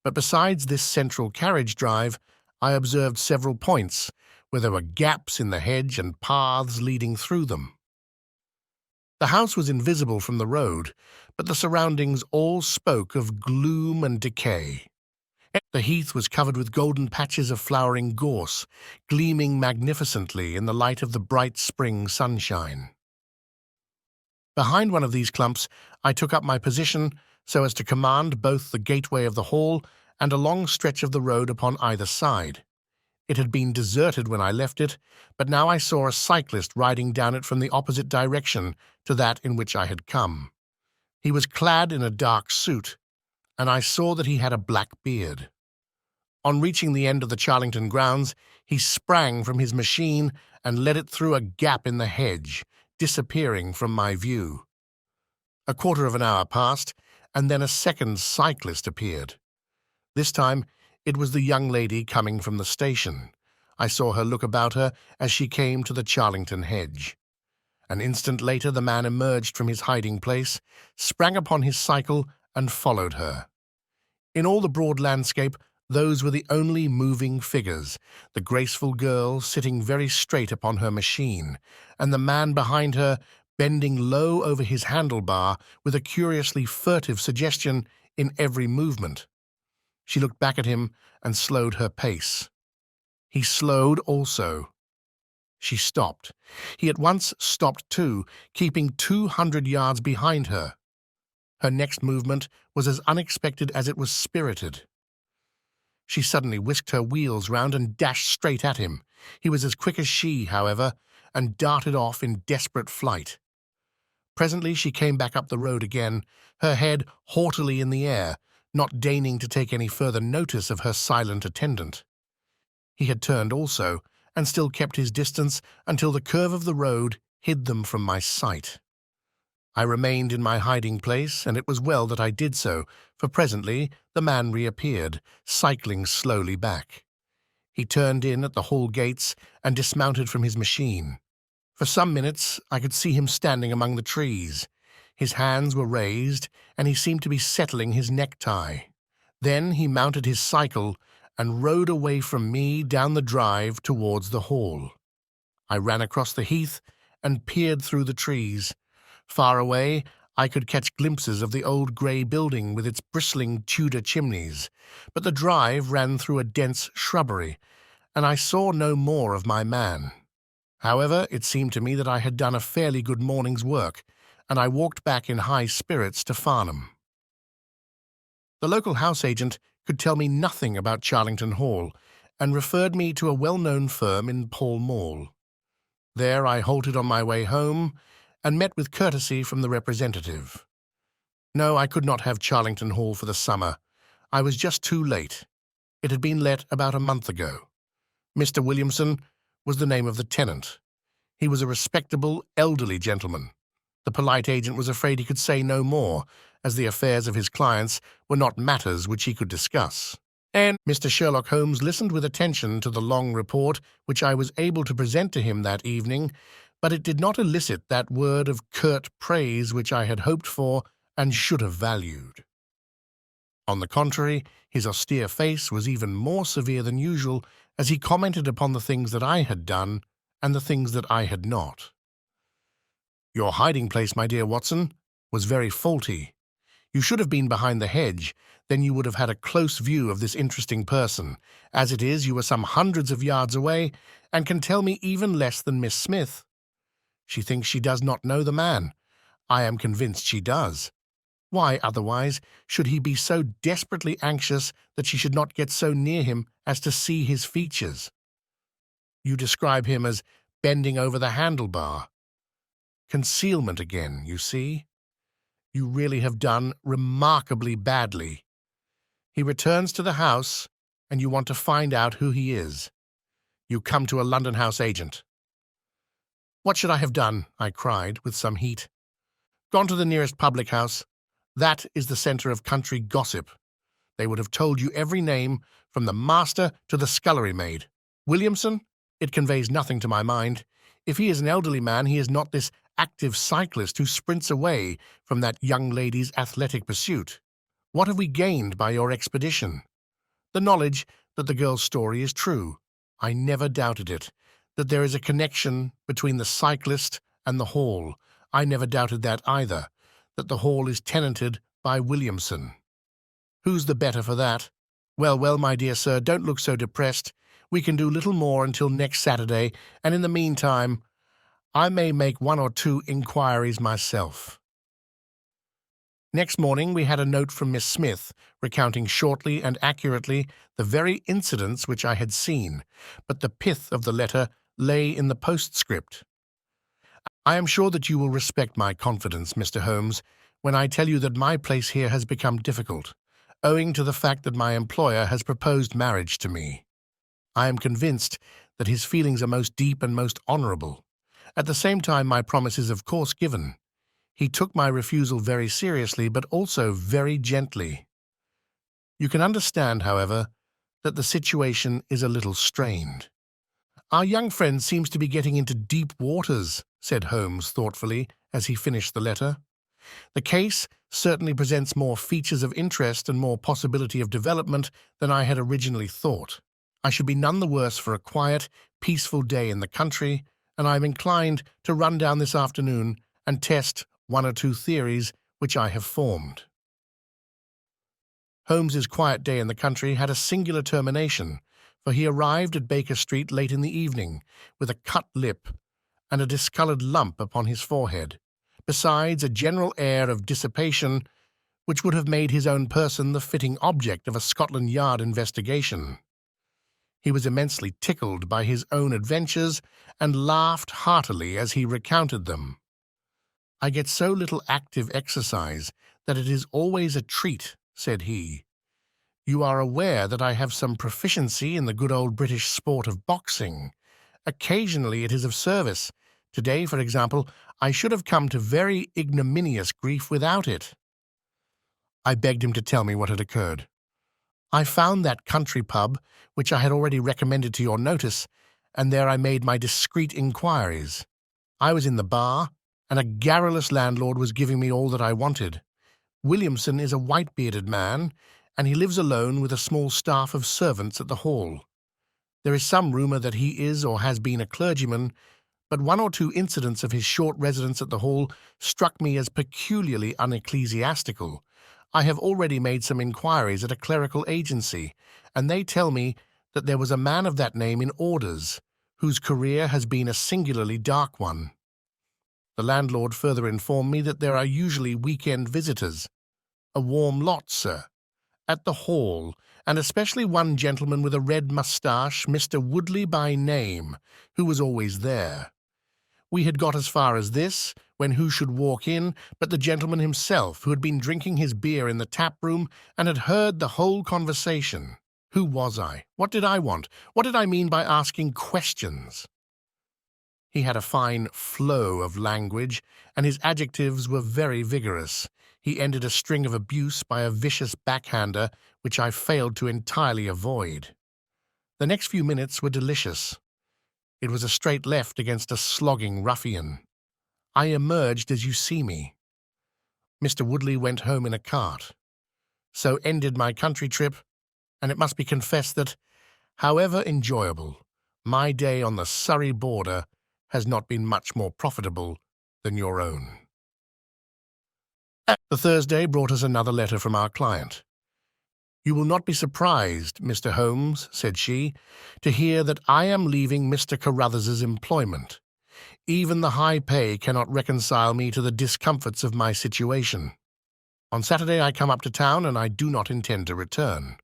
but besides this central carriage drive, I observed several points where there were gaps in the hedge and paths leading through them. The house was invisible from the road, but the surroundings all spoke of gloom and decay. The heath was covered with golden patches of flowering gorse, gleaming magnificently in the light of the bright spring sunshine. Behind one of these clumps, I took up my position so as to command both the gateway of the hall and a long stretch of the road upon either side. It had been deserted when I left it, but now I saw a cyclist riding down it from the opposite direction to that in which I had come. He was clad in a dark suit, and I saw that he had a black beard. On reaching the end of the Charlington grounds, he sprang from his machine and led it through a gap in the hedge, disappearing from my view. A quarter of an hour passed, and then a second cyclist appeared. This time, it was the young lady coming from the station. I saw her look about her as she came to the Charlington hedge. An instant later, the man emerged from his hiding place, sprang upon his cycle, and followed her. In all the broad landscape, those were the only moving figures, the graceful girl sitting very straight upon her machine, and the man behind her bending low over his handlebar with a curiously furtive suggestion in every movement. She looked back at him and slowed her pace. He slowed also. She stopped. He at once stopped too, keeping 200 yards behind her. Her next movement was as unexpected as it was spirited. She suddenly whisked her wheels round and dashed straight at him. He was as quick as she, however, and darted off in desperate flight. Presently she came back up the road again, her head haughtily in the air, not deigning to take any further notice of her silent attendant. He had turned also, and still kept his distance until the curve of the road hid them from my sight. I remained in my hiding place, and it was well that I did so, for presently the man reappeared, cycling slowly back. He turned in at the hall gates and dismounted from his machine. For some minutes I could see him standing among the trees. His hands were raised, and he seemed to be settling his necktie. Then he mounted his cycle and rode away from me down the drive towards the hall. I ran across the heath and peered through the trees. Far away, I could catch glimpses of the old grey building with its bristling Tudor chimneys, but the drive ran through a dense shrubbery, and I saw no more of my man. However, it seemed to me that I had done a fairly good morning's work, and I walked back in high spirits to Farnham. The local house agent could tell me nothing about Charlington Hall, and referred me to a well-known firm in Pall Mall. There I halted on my way home, and met with courtesy from the representative. No, I could not have Charlington Hall for the summer. I was just too late. It had been let about a month ago. Mr. Williamson was the name of the tenant. He was a respectable, elderly gentleman. The polite agent was afraid he could say no more, as the affairs of his clients were not matters which he could discuss. And Mr. Sherlock Holmes listened with attention to the long report which I was able to present to him that evening, but it did not elicit that word of curt praise which I had hoped for and should have valued. On the contrary, his austere face was even more severe than usual as he commented upon the things that I had done and the things that I had not. "Your hiding-place, my dear Watson, was very faulty. You should have been behind the hedge, then you would have had a close view of this interesting person. As it is, you are some hundreds of yards away, and can tell me even less than Miss Smith. She thinks she does not know the man. I am convinced she does. Why, otherwise, should he be so desperately anxious that she should not get so near him as to see his features? You describe him as bending over the handlebar. Concealment again, you see. You really have done remarkably badly. He returns to the house, and you want to find out who he is. You come to a London house agent." "What should I have done?" I cried, with some heat. "Gone to the nearest public house. That is the centre of country gossip. They would have told you every name, from the master to the scullery maid. Williamson? It conveys nothing to my mind. If he is an elderly man, he is not this active cyclist who sprints away from that young lady's athletic pursuit. What have we gained by your expedition? The knowledge that the girl's story is true. I never doubted it. That there is a connection between the cyclist and the hall. I never doubted that either. That the hall is tenanted by Williamson. Who's the better for that? Well, my dear sir, don't look so depressed. We can do little more until next Saturday, and in the meantime, I may make one or two inquiries myself." Next morning we had a note from Miss Smith, recounting shortly and accurately the very incidents which I had seen, but the pith of the letter lay in the postscript. "I am sure that you will respect my confidence, Mr. Holmes, when I tell you that my place here has become difficult, owing to the fact that my employer has proposed marriage to me. I am convinced that his feelings are most deep and most honourable. At the same time, my promise is of course given. He took my refusal very seriously, but also very gently. You can understand, however, that the situation is a little strained." "Our young friend seems to be getting into deep waters," said Holmes thoughtfully as he finished the letter. "The case certainly presents more features of interest and more possibility of development than I had originally thought. I should be none the worse for a quiet, peaceful day in the country, and I am inclined to run down this afternoon and test one or two theories which I have formed." Holmes's quiet day in the country had a singular termination, for he arrived at Baker Street late in the evening, with a cut lip and a discoloured lump upon his forehead, besides a general air of dissipation which would have made his own person the fitting object of a Scotland Yard investigation. He was immensely tickled by his own adventures and laughed heartily as he recounted them. "I get so little active exercise that it is always a treat," said he. "You are aware that I have some proficiency in the good old British sport of boxing. Occasionally it is of service. Today, for example, I should have come to very ignominious grief without it." I begged him to tell me what had occurred. "I found that country pub which I had already recommended to your notice, and there I made my discreet inquiries. I was in the bar, and a garrulous landlord was giving me all that I wanted. Williamson is a white-bearded man, and he lives alone with a small staff of servants at the Hall. There is some rumor that he is or has been a clergyman, but one or two incidents of his short residence at the Hall struck me as peculiarly unecclesiastical. I have already made some inquiries at a clerical agency, and they tell me that there was a man of that name in orders, whose career has been a singularly dark one. The landlord further informed me that there are usually weekend visitors. A warm lot, sir, at the Hall, and especially one gentleman with a red moustache, Mr. Woodley by name, who was always there. We had got as far as this, when who should walk in but the gentleman himself, who had been drinking his beer in the tap-room and had heard the whole conversation. Who was I? What did I want? What did I mean by asking questions? He had a fine flow of language, and his adjectives were very vigorous. He ended a string of abuse by a vicious backhander, which I failed to entirely avoid. The next few minutes were delicious. It was a straight left against a slogging ruffian. I emerged as you see me. Mr. Woodley went home in a cart. So ended my country trip, and it must be confessed that, however enjoyable, my day on the Surrey border has not been much more profitable than your own. The Thursday brought us another letter from our client. You will not be surprised, Mr. Holmes, said she, to hear that I am leaving Mr. Carruthers's employment. Even the high pay cannot reconcile me to the discomforts of my situation. On Saturday I come up to town, and I do not intend to return.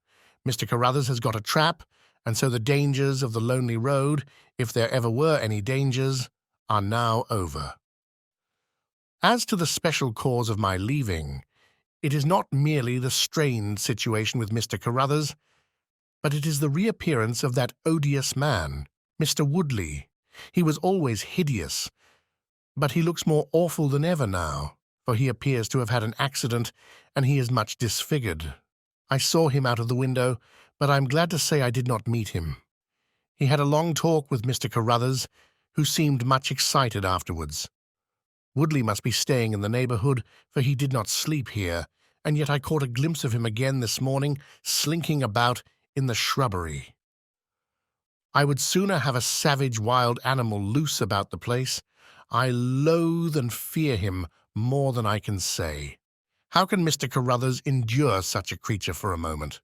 Mr. Carruthers has got a trap, and so the dangers of the lonely road, if there ever were any dangers, are now over. As to the special cause of my leaving, it is not merely the strained situation with Mr. Carruthers, but it is the reappearance of that odious man, Mr. Woodley. He was always hideous, but he looks more awful than ever now, for he appears to have had an accident, and he is much disfigured. I saw him out of the window, but I am glad to say I did not meet him. He had a long talk with Mr. Carruthers, who seemed much excited afterwards. Woodley must be staying in the neighbourhood, for he did not sleep here, and yet I caught a glimpse of him again this morning, slinking about in the shrubbery. I would sooner have a savage wild animal loose about the place. I loathe and fear him more than I can say. How can Mr. Carruthers endure such a creature for a moment?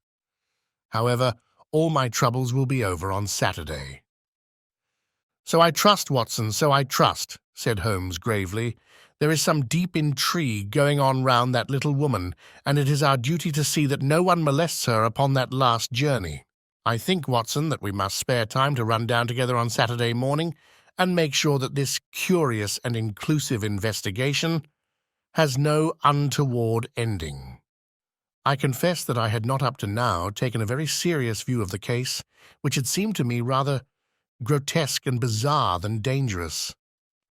However, all my troubles will be over on Saturday. So I trust, Watson, so I trust, said Holmes gravely. There is some deep intrigue going on round that little woman, and it is our duty to see that no one molests her upon that last journey. I think, Watson, that we must spare time to run down together on Saturday morning and make sure that this curious and inclusive investigation has no untoward ending. I confess that I had not up to now taken a very serious view of the case, which had seemed to me rather grotesque and bizarre than dangerous.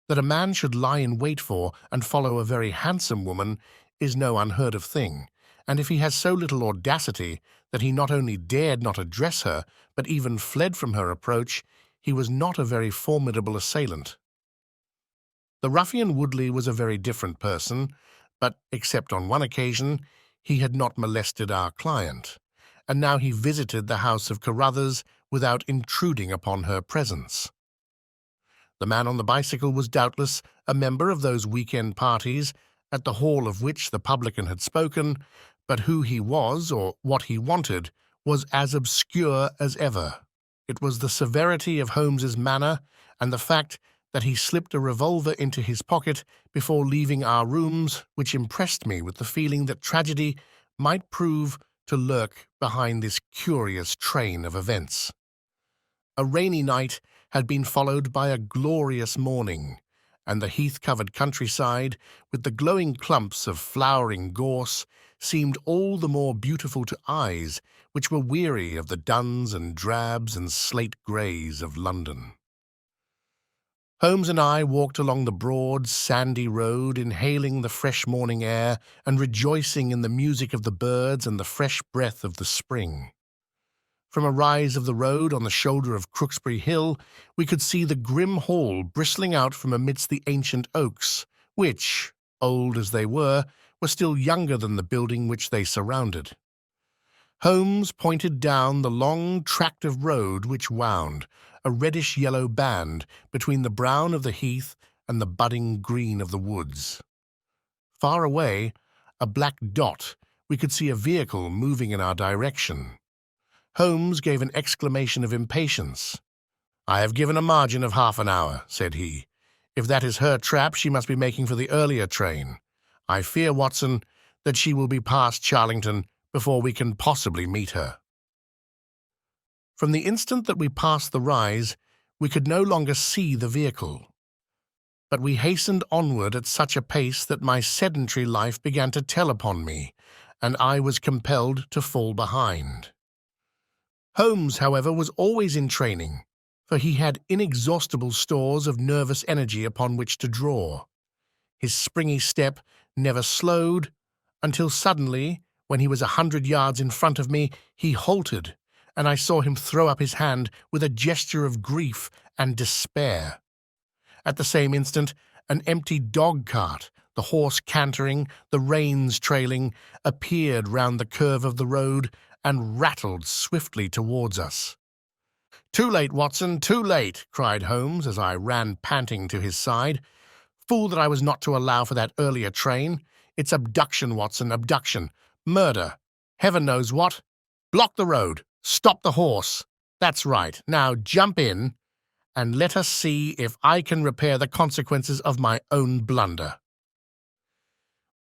That a man should lie in wait for and follow a very handsome woman is no unheard of thing, and if he has so little audacity that he not only dared not address her, but even fled from her approach, he was not a very formidable assailant. The ruffian Woodley was a very different person, but, except on one occasion, he had not molested our client, and now he visited the house of Carruthers without intruding upon her presence. The man on the bicycle was doubtless a member of those weekend parties at the hall of which the publican had spoken, but who he was or what he wanted was as obscure as ever. It was the severity of Holmes's manner and the fact that he slipped a revolver into his pocket before leaving our rooms which impressed me with the feeling that tragedy might prove to lurk behind this curious train of events. A rainy night had been followed by a glorious morning, and the heath-covered countryside, with the glowing clumps of flowering gorse, seemed all the more beautiful to eyes which were weary of the duns and drabs and slate-greys of London. Holmes and I walked along the broad, sandy road, inhaling the fresh morning air and rejoicing in the music of the birds and the fresh breath of the spring. From a rise of the road on the shoulder of Crooksbury Hill, we could see the grim hall bristling out from amidst the ancient oaks, which, old as they were still younger than the building which they surrounded. Holmes pointed down the long tract of road which wound, a reddish-yellow band, between the brown of the heath and the budding green of the woods. Far away, a black dot, we could see a vehicle moving in our direction. Holmes gave an exclamation of impatience. "I have given a margin of half an hour," said he. "If that is her trap, she must be making for the earlier train. I fear, Watson, that she will be past Charlington before we can possibly meet her." From the instant that we passed the rise, we could no longer see the vehicle. But we hastened onward at such a pace that my sedentary life began to tell upon me, and I was compelled to fall behind. Holmes, however, was always in training, for he had inexhaustible stores of nervous energy upon which to draw. His springy step never slowed, until suddenly, when he was 100 yards in front of me, he halted, and I saw him throw up his hand with a gesture of grief and despair. At the same instant, an empty dog-cart, the horse cantering, the reins trailing, appeared round the curve of the road and rattled swiftly towards us. "Too late, Watson, too late!" cried Holmes as I ran panting to his side. "Fool that I was not to allow for that earlier train. It's abduction, Watson, abduction. Murder. Heaven knows what. Block the road. Stop the horse. That's right. Now jump in, and let us see if I can repair the consequences of my own blunder."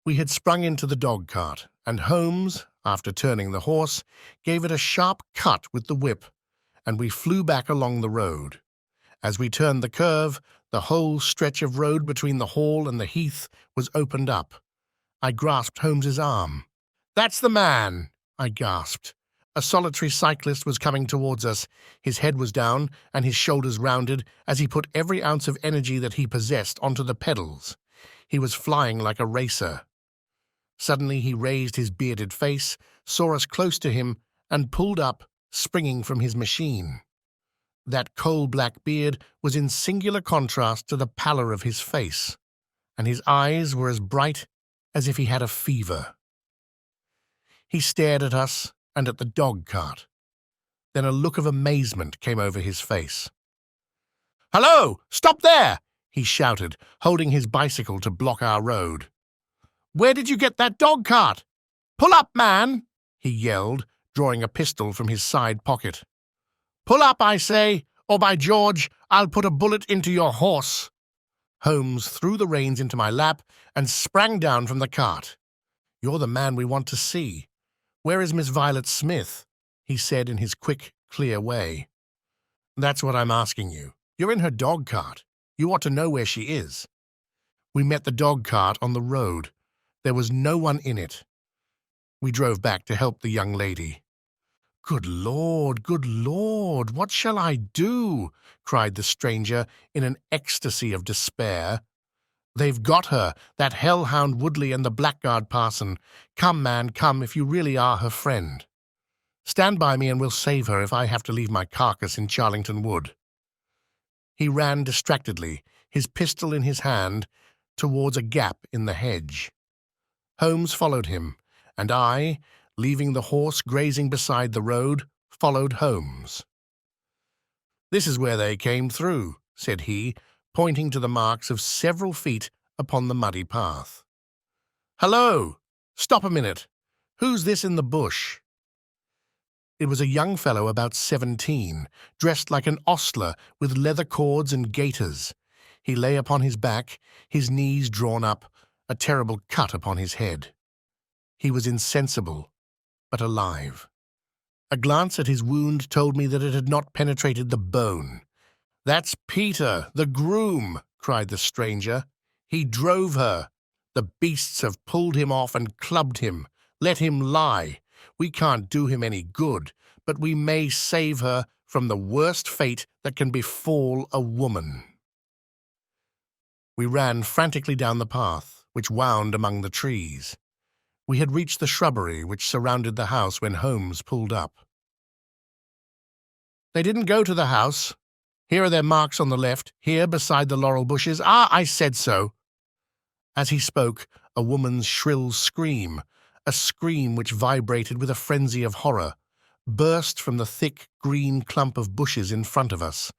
We had sprung into the dog-cart, and Holmes, after turning the horse, gave it a sharp cut with the whip, and we flew back along the road. As we turned the curve, the whole stretch of road between the hall and the heath was opened up. I grasped Holmes's arm. "That's the man!" I gasped. A solitary cyclist was coming towards us. His head was down and his shoulders rounded as he put every ounce of energy that he possessed onto the pedals. He was flying like a racer. Suddenly he raised his bearded face, saw us close to him, and pulled up, springing from his machine. That coal-black beard was in singular contrast to the pallor of his face, and his eyes were as bright as if he had a fever. He stared at us and at the dog-cart. Then a look of amazement came over his face. "Hello! Stop there!" he shouted, holding his bicycle to block our road. "Where did you get that dog-cart? Pull up, man!" he yelled, drawing a pistol from his side pocket. "Pull up, I say, or by George, I'll put a bullet into your horse." Holmes threw the reins into my lap and sprang down from the cart. "You're the man we want to see. Where is Miss Violet Smith?" he said in his quick, clear way. "That's what I'm asking you. You're in her dog-cart. You ought to know where she is." We met the dog-cart on the road. There was no one in it. We drove back to help the young lady. Good Lord, what shall I do?" cried the stranger in an ecstasy of despair. "They've got her, that hellhound Woodley and the blackguard parson. Come, man, come, if you really are her friend. Stand by me and we'll save her if I have to leave my carcass in Charlington Wood." He ran distractedly, his pistol in his hand, towards a gap in the hedge. Holmes followed him, and I, leaving the horse grazing beside the road, followed Holmes. "This is where they came through," said he, pointing to the marks of several feet upon the muddy path. "Hello! Stop a minute. Who's this in the bush?" It was a young fellow about 17, dressed like an ostler with leather cords and gaiters. He lay upon his back, his knees drawn up, a terrible cut upon his head. He was insensible, but alive. A glance at his wound told me that it had not penetrated the bone. "That's Peter, the groom," cried the stranger. "He drove her. The beasts have pulled him off and clubbed him. Let him lie. We can't do him any good, but we may save her from the worst fate that can befall a woman." We ran frantically down the path, which wound among the trees. We had reached the shrubbery which surrounded the house when Holmes pulled up. "They didn't go to the house. Here are their marks on the left, here beside the laurel bushes. Ah, I said so." As he spoke, a woman's shrill scream, A scream which vibrated with a frenzy of horror burst from the thick green clump of bushes in front of us.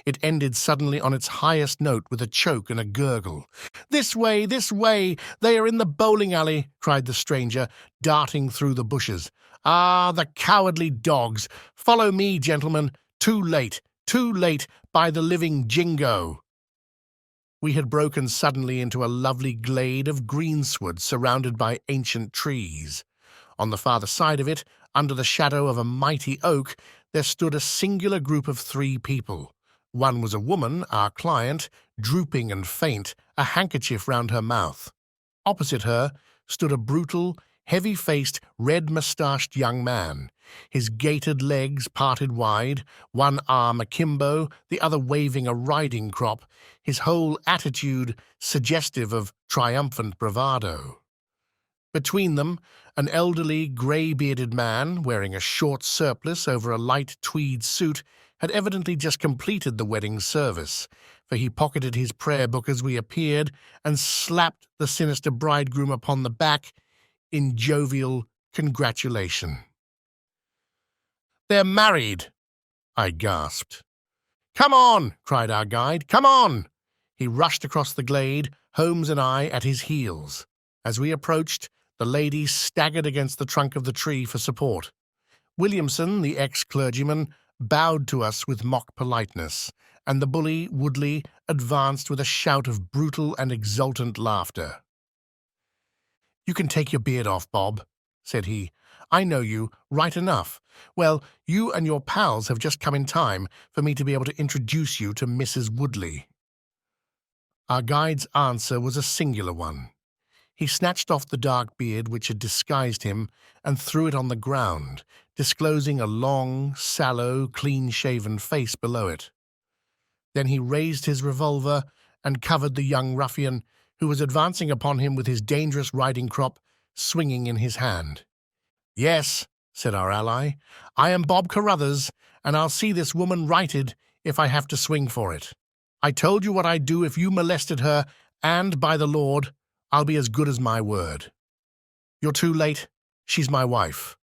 It ended suddenly on its highest note with a choke and a gurgle. "This way! This way! They are in the bowling alley!" cried the stranger, darting through the bushes. "Ah, the cowardly dogs! Follow me, gentlemen! Too late! Too late, by the living jingo!" We had broken suddenly into a lovely glade of greensward surrounded by ancient trees. On the farther side of it, under the shadow of a mighty oak, there stood a singular group of 3 people. One was a woman, our client, drooping and faint, a handkerchief round her mouth. Opposite her stood a brutal, heavy-faced, red-moustached young man, his gaitered legs parted wide, one arm akimbo, the other waving a riding crop, his whole attitude suggestive of triumphant bravado. Between them, an elderly, grey-bearded man, wearing a short surplice over a light tweed suit, had evidently just completed the wedding service, for he pocketed his prayer book as we appeared and slapped the sinister bridegroom upon the back in jovial congratulation. "They're married!" I gasped. "Come on!" cried our guide. "Come on!" He rushed across the glade, Holmes and I at his heels. As we approached, the lady staggered against the trunk of the tree for support. Williamson, the ex-clergyman, bowed to us with mock politeness, and the bully, Woodley, advanced with a shout of brutal and exultant laughter. "You can take your beard off, Bob," said he. "I know you, right enough. Well, you and your pals have just come in time for me to be able to introduce you to Mrs. Woodley." Our guide's answer was a singular one. He snatched off the dark beard which had disguised him and threw it on the ground, disclosing a long, sallow, clean-shaven face below it. Then he raised his revolver and covered the young ruffian, who was advancing upon him with his dangerous riding crop swinging in his hand. "Yes," said our ally, "I am Bob Carruthers, and I'll see this woman righted if I have to swing for it. I told you what I'd do if you molested her, and, by the Lord, I'll be as good as my word. You're too late. She's my wife.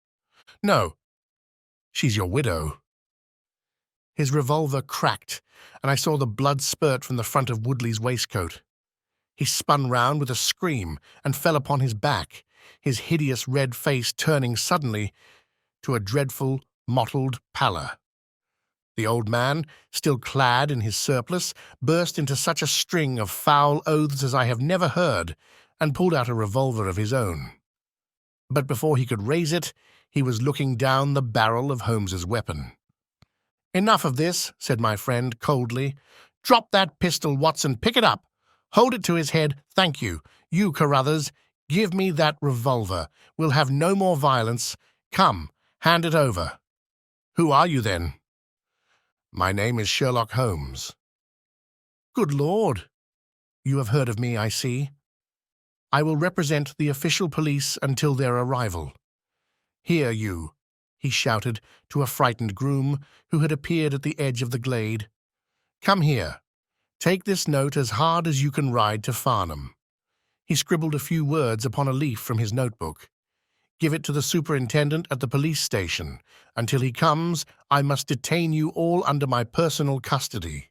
No, she's your widow." His revolver cracked, and I saw the blood spurt from the front of Woodley's waistcoat. He spun round with a scream and fell upon his back, his hideous red face turning suddenly to a dreadful, mottled pallor. The old man, still clad in his surplice, burst into such a string of foul oaths as I have never heard, and pulled out a revolver of his own. But before he could raise it, he was looking down the barrel of Holmes's weapon. "Enough of this," said my friend coldly. "Drop that pistol, Watson. Pick it up. Hold it to his head. Thank you. You, Carruthers, give me that revolver. We'll have no more violence. Come, hand it over." "Who are you, then?" "My name is Sherlock Holmes." "Good Lord! You have heard of me, I see. I will represent the official police until their arrival. Here, you," he shouted to a frightened groom who had appeared at the edge of the glade. "Come here. Take this note as hard as you can ride to Farnham." He scribbled a few words upon a leaf from his notebook. "Give it to the superintendent at the police station. Until he comes, I must detain you all under my personal custody."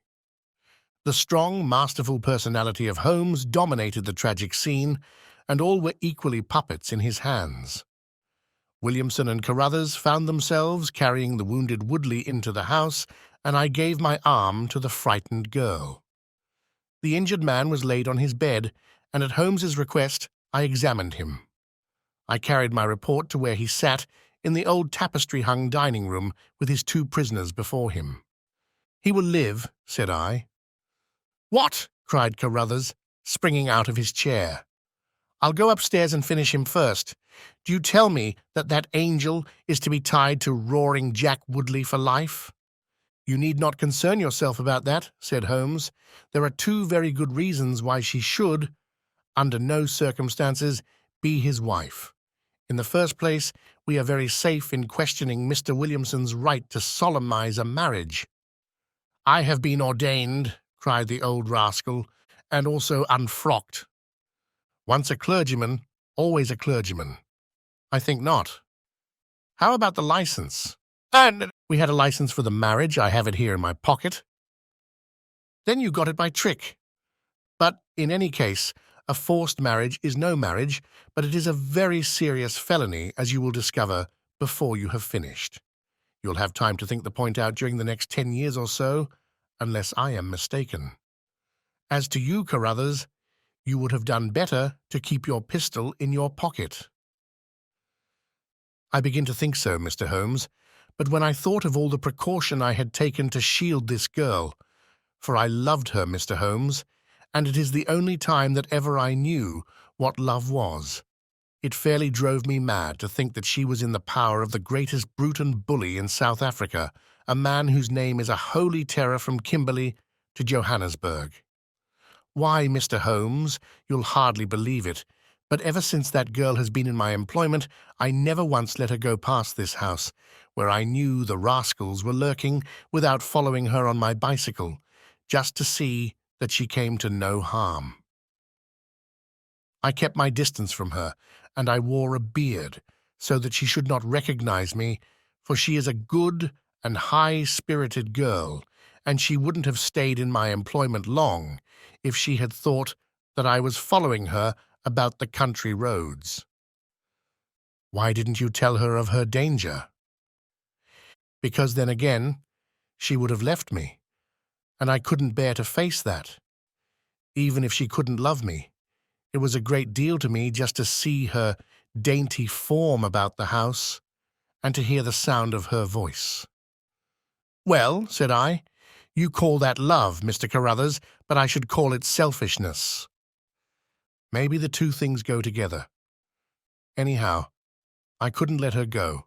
The strong, masterful personality of Holmes dominated the tragic scene, and all were equally puppets in his hands. Williamson and Carruthers found themselves carrying the wounded Woodley into the house, and I gave my arm to the frightened girl. The injured man was laid on his bed, and at Holmes's request I examined him. I carried my report to where he sat in the old tapestry-hung dining-room with his 2 prisoners before him. "He will live," said I. "What?" cried Carruthers, springing out of his chair. "I'll go upstairs and finish him first. Do you tell me that that angel is to be tied to roaring Jack Woodley for life?" "You need not concern yourself about that," said Holmes. "There are 2 very good reasons why she should, under no circumstances, be his wife. In the first place, we are very safe in questioning Mr. Williamson's right to solemnize a marriage." "I have been ordained," cried the old rascal, "and also unfrocked. Once a clergyman, always a clergyman." I think not. How about the license? And we had a license for the marriage. I have it here in my pocket. Then you got it by trick. But in any case, a forced marriage is no marriage, but it is a very serious felony, as you will discover before you have finished. You'll have time to think the point out during the next 10 years or so, unless I am mistaken. As to you, Carruthers, you would have done better to keep your pistol in your pocket. I begin to think so, Mr. Holmes, but when I thought of all the precaution I had taken to shield this girl, for I loved her, Mr. Holmes, and it is the only time that ever I knew what love was. It fairly drove me mad to think that she was in the power of the greatest brute and bully in South Africa, a man whose name is a holy terror from Kimberley to Johannesburg. Why, Mr. Holmes, you'll hardly believe it, but ever since that girl has been in my employment, I never once let her go past this house, where I knew the rascals were lurking, without following her on my bicycle, just to see that she came to no harm. I kept my distance from her, and I wore a beard, so that she should not recognize me, for she is a good and high-spirited girl, and she wouldn't have stayed in my employment long if she had thought that I was following her about the country roads. Why didn't you tell her of her danger? Because then again, she would have left me, and I couldn't bear to face that. Even if she couldn't love me, it was a great deal to me just to see her dainty form about the house and to hear the sound of her voice. Well, said I, you call that love, Mr. Carruthers, but I should call it selfishness. Maybe the two things go together. Anyhow, I couldn't let her go.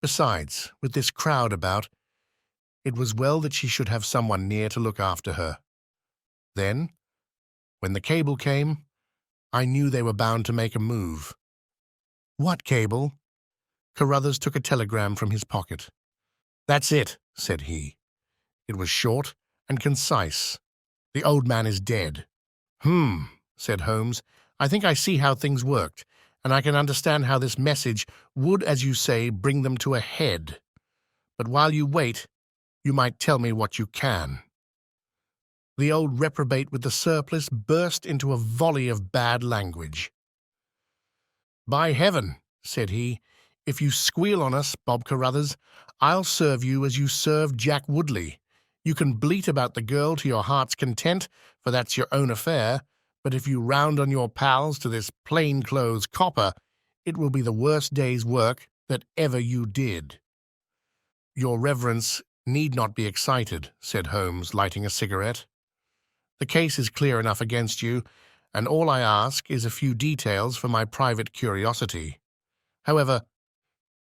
Besides, with this crowd about, it was well that she should have someone near to look after her. Then, when the cable came, I knew they were bound to make a move. What cable? Carruthers took a telegram from his pocket. That's it, said he. It was short and concise. The old man is dead. Said Holmes. I think I see how things worked, and I can understand how this message would, as you say, bring them to a head. But while you wait, you might tell me what you can. The old reprobate with the surplice burst into a volley of bad language. By heaven, said he, if you squeal on us, Bob Carruthers, I'll serve you as you served Jack Woodley. You can bleat about the girl to your heart's content, for that's your own affair, but if you round on your pals to this plain-clothes copper, it will be the worst day's work that ever you did. Your reverence need not be excited, said Holmes, lighting a cigarette. The case is clear enough against you, and all I ask is a few details for my private curiosity. However,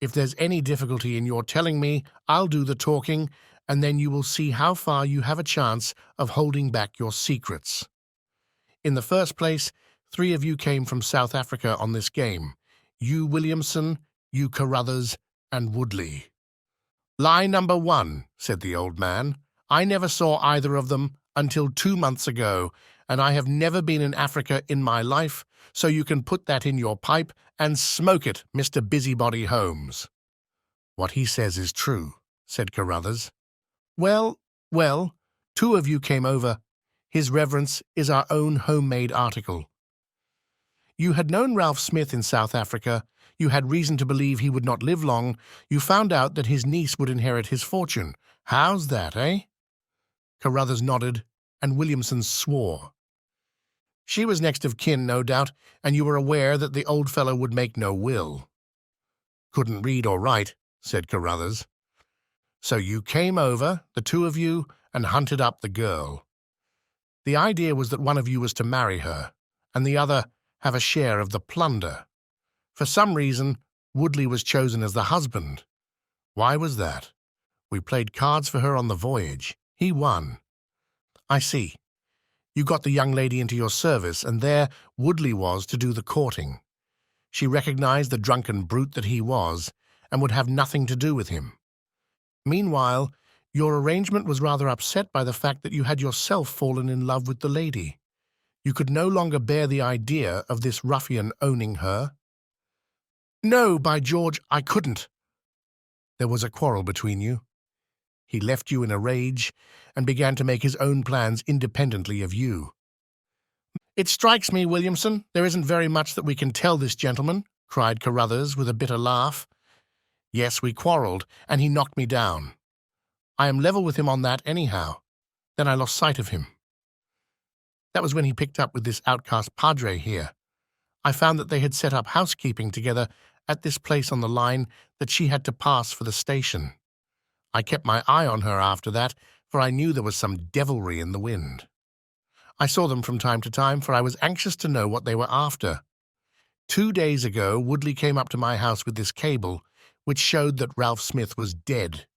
if there's any difficulty in your telling me, I'll do the talking, and then you will see how far you have a chance of holding back your secrets. In the first place, 3 of you came from South Africa on this game. You Williamson, you Carruthers, and Woodley. Lie number 1, said the old man. I never saw either of them until 2 months ago, and I have never been in Africa in my life, so you can put that in your pipe and smoke it, Mr. Busybody Holmes. What he says is true, said Carruthers. Well, 2 of you came over. His reverence is our own homemade article. You had known Ralph Smith in South Africa. You had reason to believe he would not live long. You found out that his niece would inherit his fortune. How's that, eh? Carruthers nodded, and Williamson swore. She was next of kin, no doubt, and you were aware that the old fellow would make no will. Couldn't read or write, said Carruthers. So you came over, the 2 of you, and hunted up the girl. The idea was that one of you was to marry her, and the other have a share of the plunder. For some reason, Woodley was chosen as the husband. Why was that? We played cards for her on the voyage. He won. I see. You got the young lady into your service, and there Woodley was to do the courting. She recognized the drunken brute that he was, and would have nothing to do with him. Meanwhile, your arrangement was rather upset by the fact that you had yourself fallen in love with the lady. You could no longer bear the idea of this ruffian owning her. No, by George, I couldn't. There was a quarrel between you. He left you in a rage and began to make his own plans independently of you. It strikes me, Williamson, there isn't very much that we can tell this gentleman, cried Carruthers with a bitter laugh. Yes, we quarrelled, and he knocked me down. I am level with him on that anyhow. Then I lost sight of him. That was when he picked up with this outcast padre here. I found that they had set up housekeeping together at this place on the line that she had to pass for the station. I kept my eye on her after that, for I knew there was some devilry in the wind. I saw them from time to time, for I was anxious to know what they were after. 2 days ago, Woodley came up to my house with this cable, which showed that Ralph Smith was dead.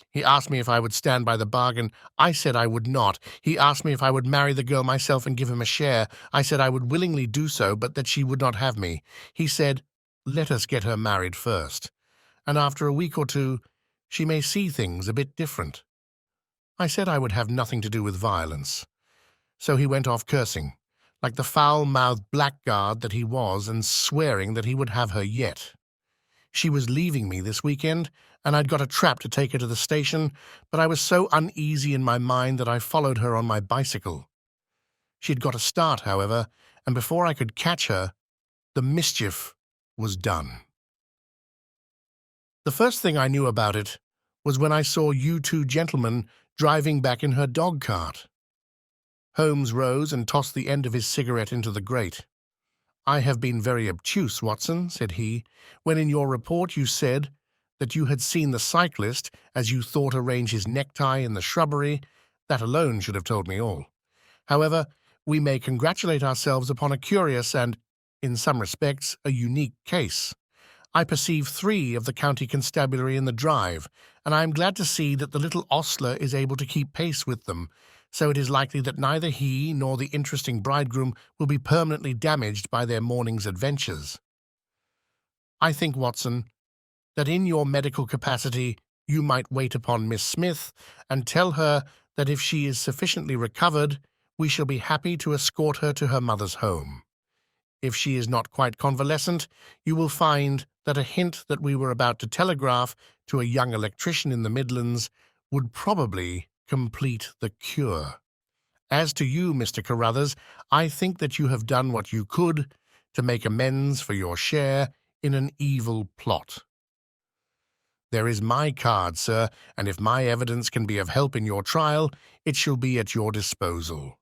He asked me if I would stand by the bargain. I said I would not. He asked me if I would marry the girl myself and give him a share. I said I would willingly do so, but that she would not have me. He said, let us get her married first, and after a week or two, she may see things a bit different. I said I would have nothing to do with violence. So he went off cursing, like the foul-mouthed blackguard that he was, and swearing that he would have her yet. She was leaving me this weekend, and I'd got a trap to take her to the station, but I was so uneasy in my mind that I followed her on my bicycle. She'd got a start, however, and before I could catch her, the mischief was done. The first thing I knew about it was when I saw you two gentlemen driving back in her dog-cart. Holmes rose and tossed the end of his cigarette into the grate. I have been very obtuse, Watson, said he, when in your report you said that you had seen the cyclist as you thought arrange his necktie in the shrubbery. That alone should have told me all. However, we may congratulate ourselves upon a curious and, in some respects, a unique case. I perceive 3 of the county constabulary in the drive, and I am glad to see that the little ostler is able to keep pace with them, so it is likely that neither he nor the interesting bridegroom will be permanently damaged by their morning's adventures. I think, Watson, that in your medical capacity you might wait upon Miss Smith and tell her that if she is sufficiently recovered, we shall be happy to escort her to her mother's home. If she is not quite convalescent, you will find that a hint that we were about to telegraph to a young electrician in the Midlands would probably complete the cure. As to you, Mr. Carruthers, I think that you have done what you could to make amends for your share in an evil plot. There is my card, sir, and if my evidence can be of help in your trial, it shall be at your disposal.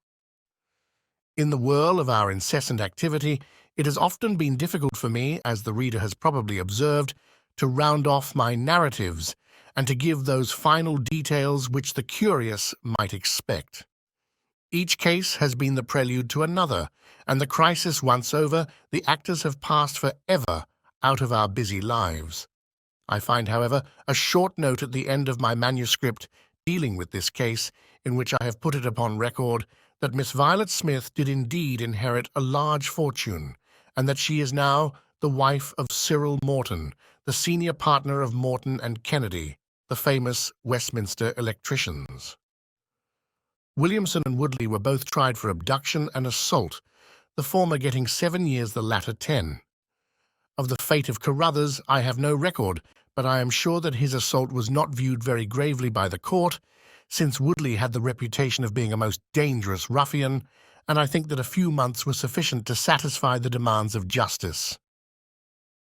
In the whirl of our incessant activity, it has often been difficult for me, as the reader has probably observed, to round off my narratives and to give those final details which the curious might expect. Each case has been the prelude to another, and the crisis once over, the actors have passed for ever out of our busy lives. I find, however, a short note at the end of my manuscript dealing with this case, in which I have put it upon record that Miss Violet Smith did indeed inherit a large fortune, and that she is now the wife of Cyril Morton, the senior partner of Morton and Kennedy, the famous Westminster electricians. Williamson and Woodley were both tried for abduction and assault, the former getting 7 years, the latter 10. Of the fate of Carruthers I have no record, but I am sure that his assault was not viewed very gravely by the court, since Woodley had the reputation of being a most dangerous ruffian, and I think that a few months were sufficient to satisfy the demands of justice.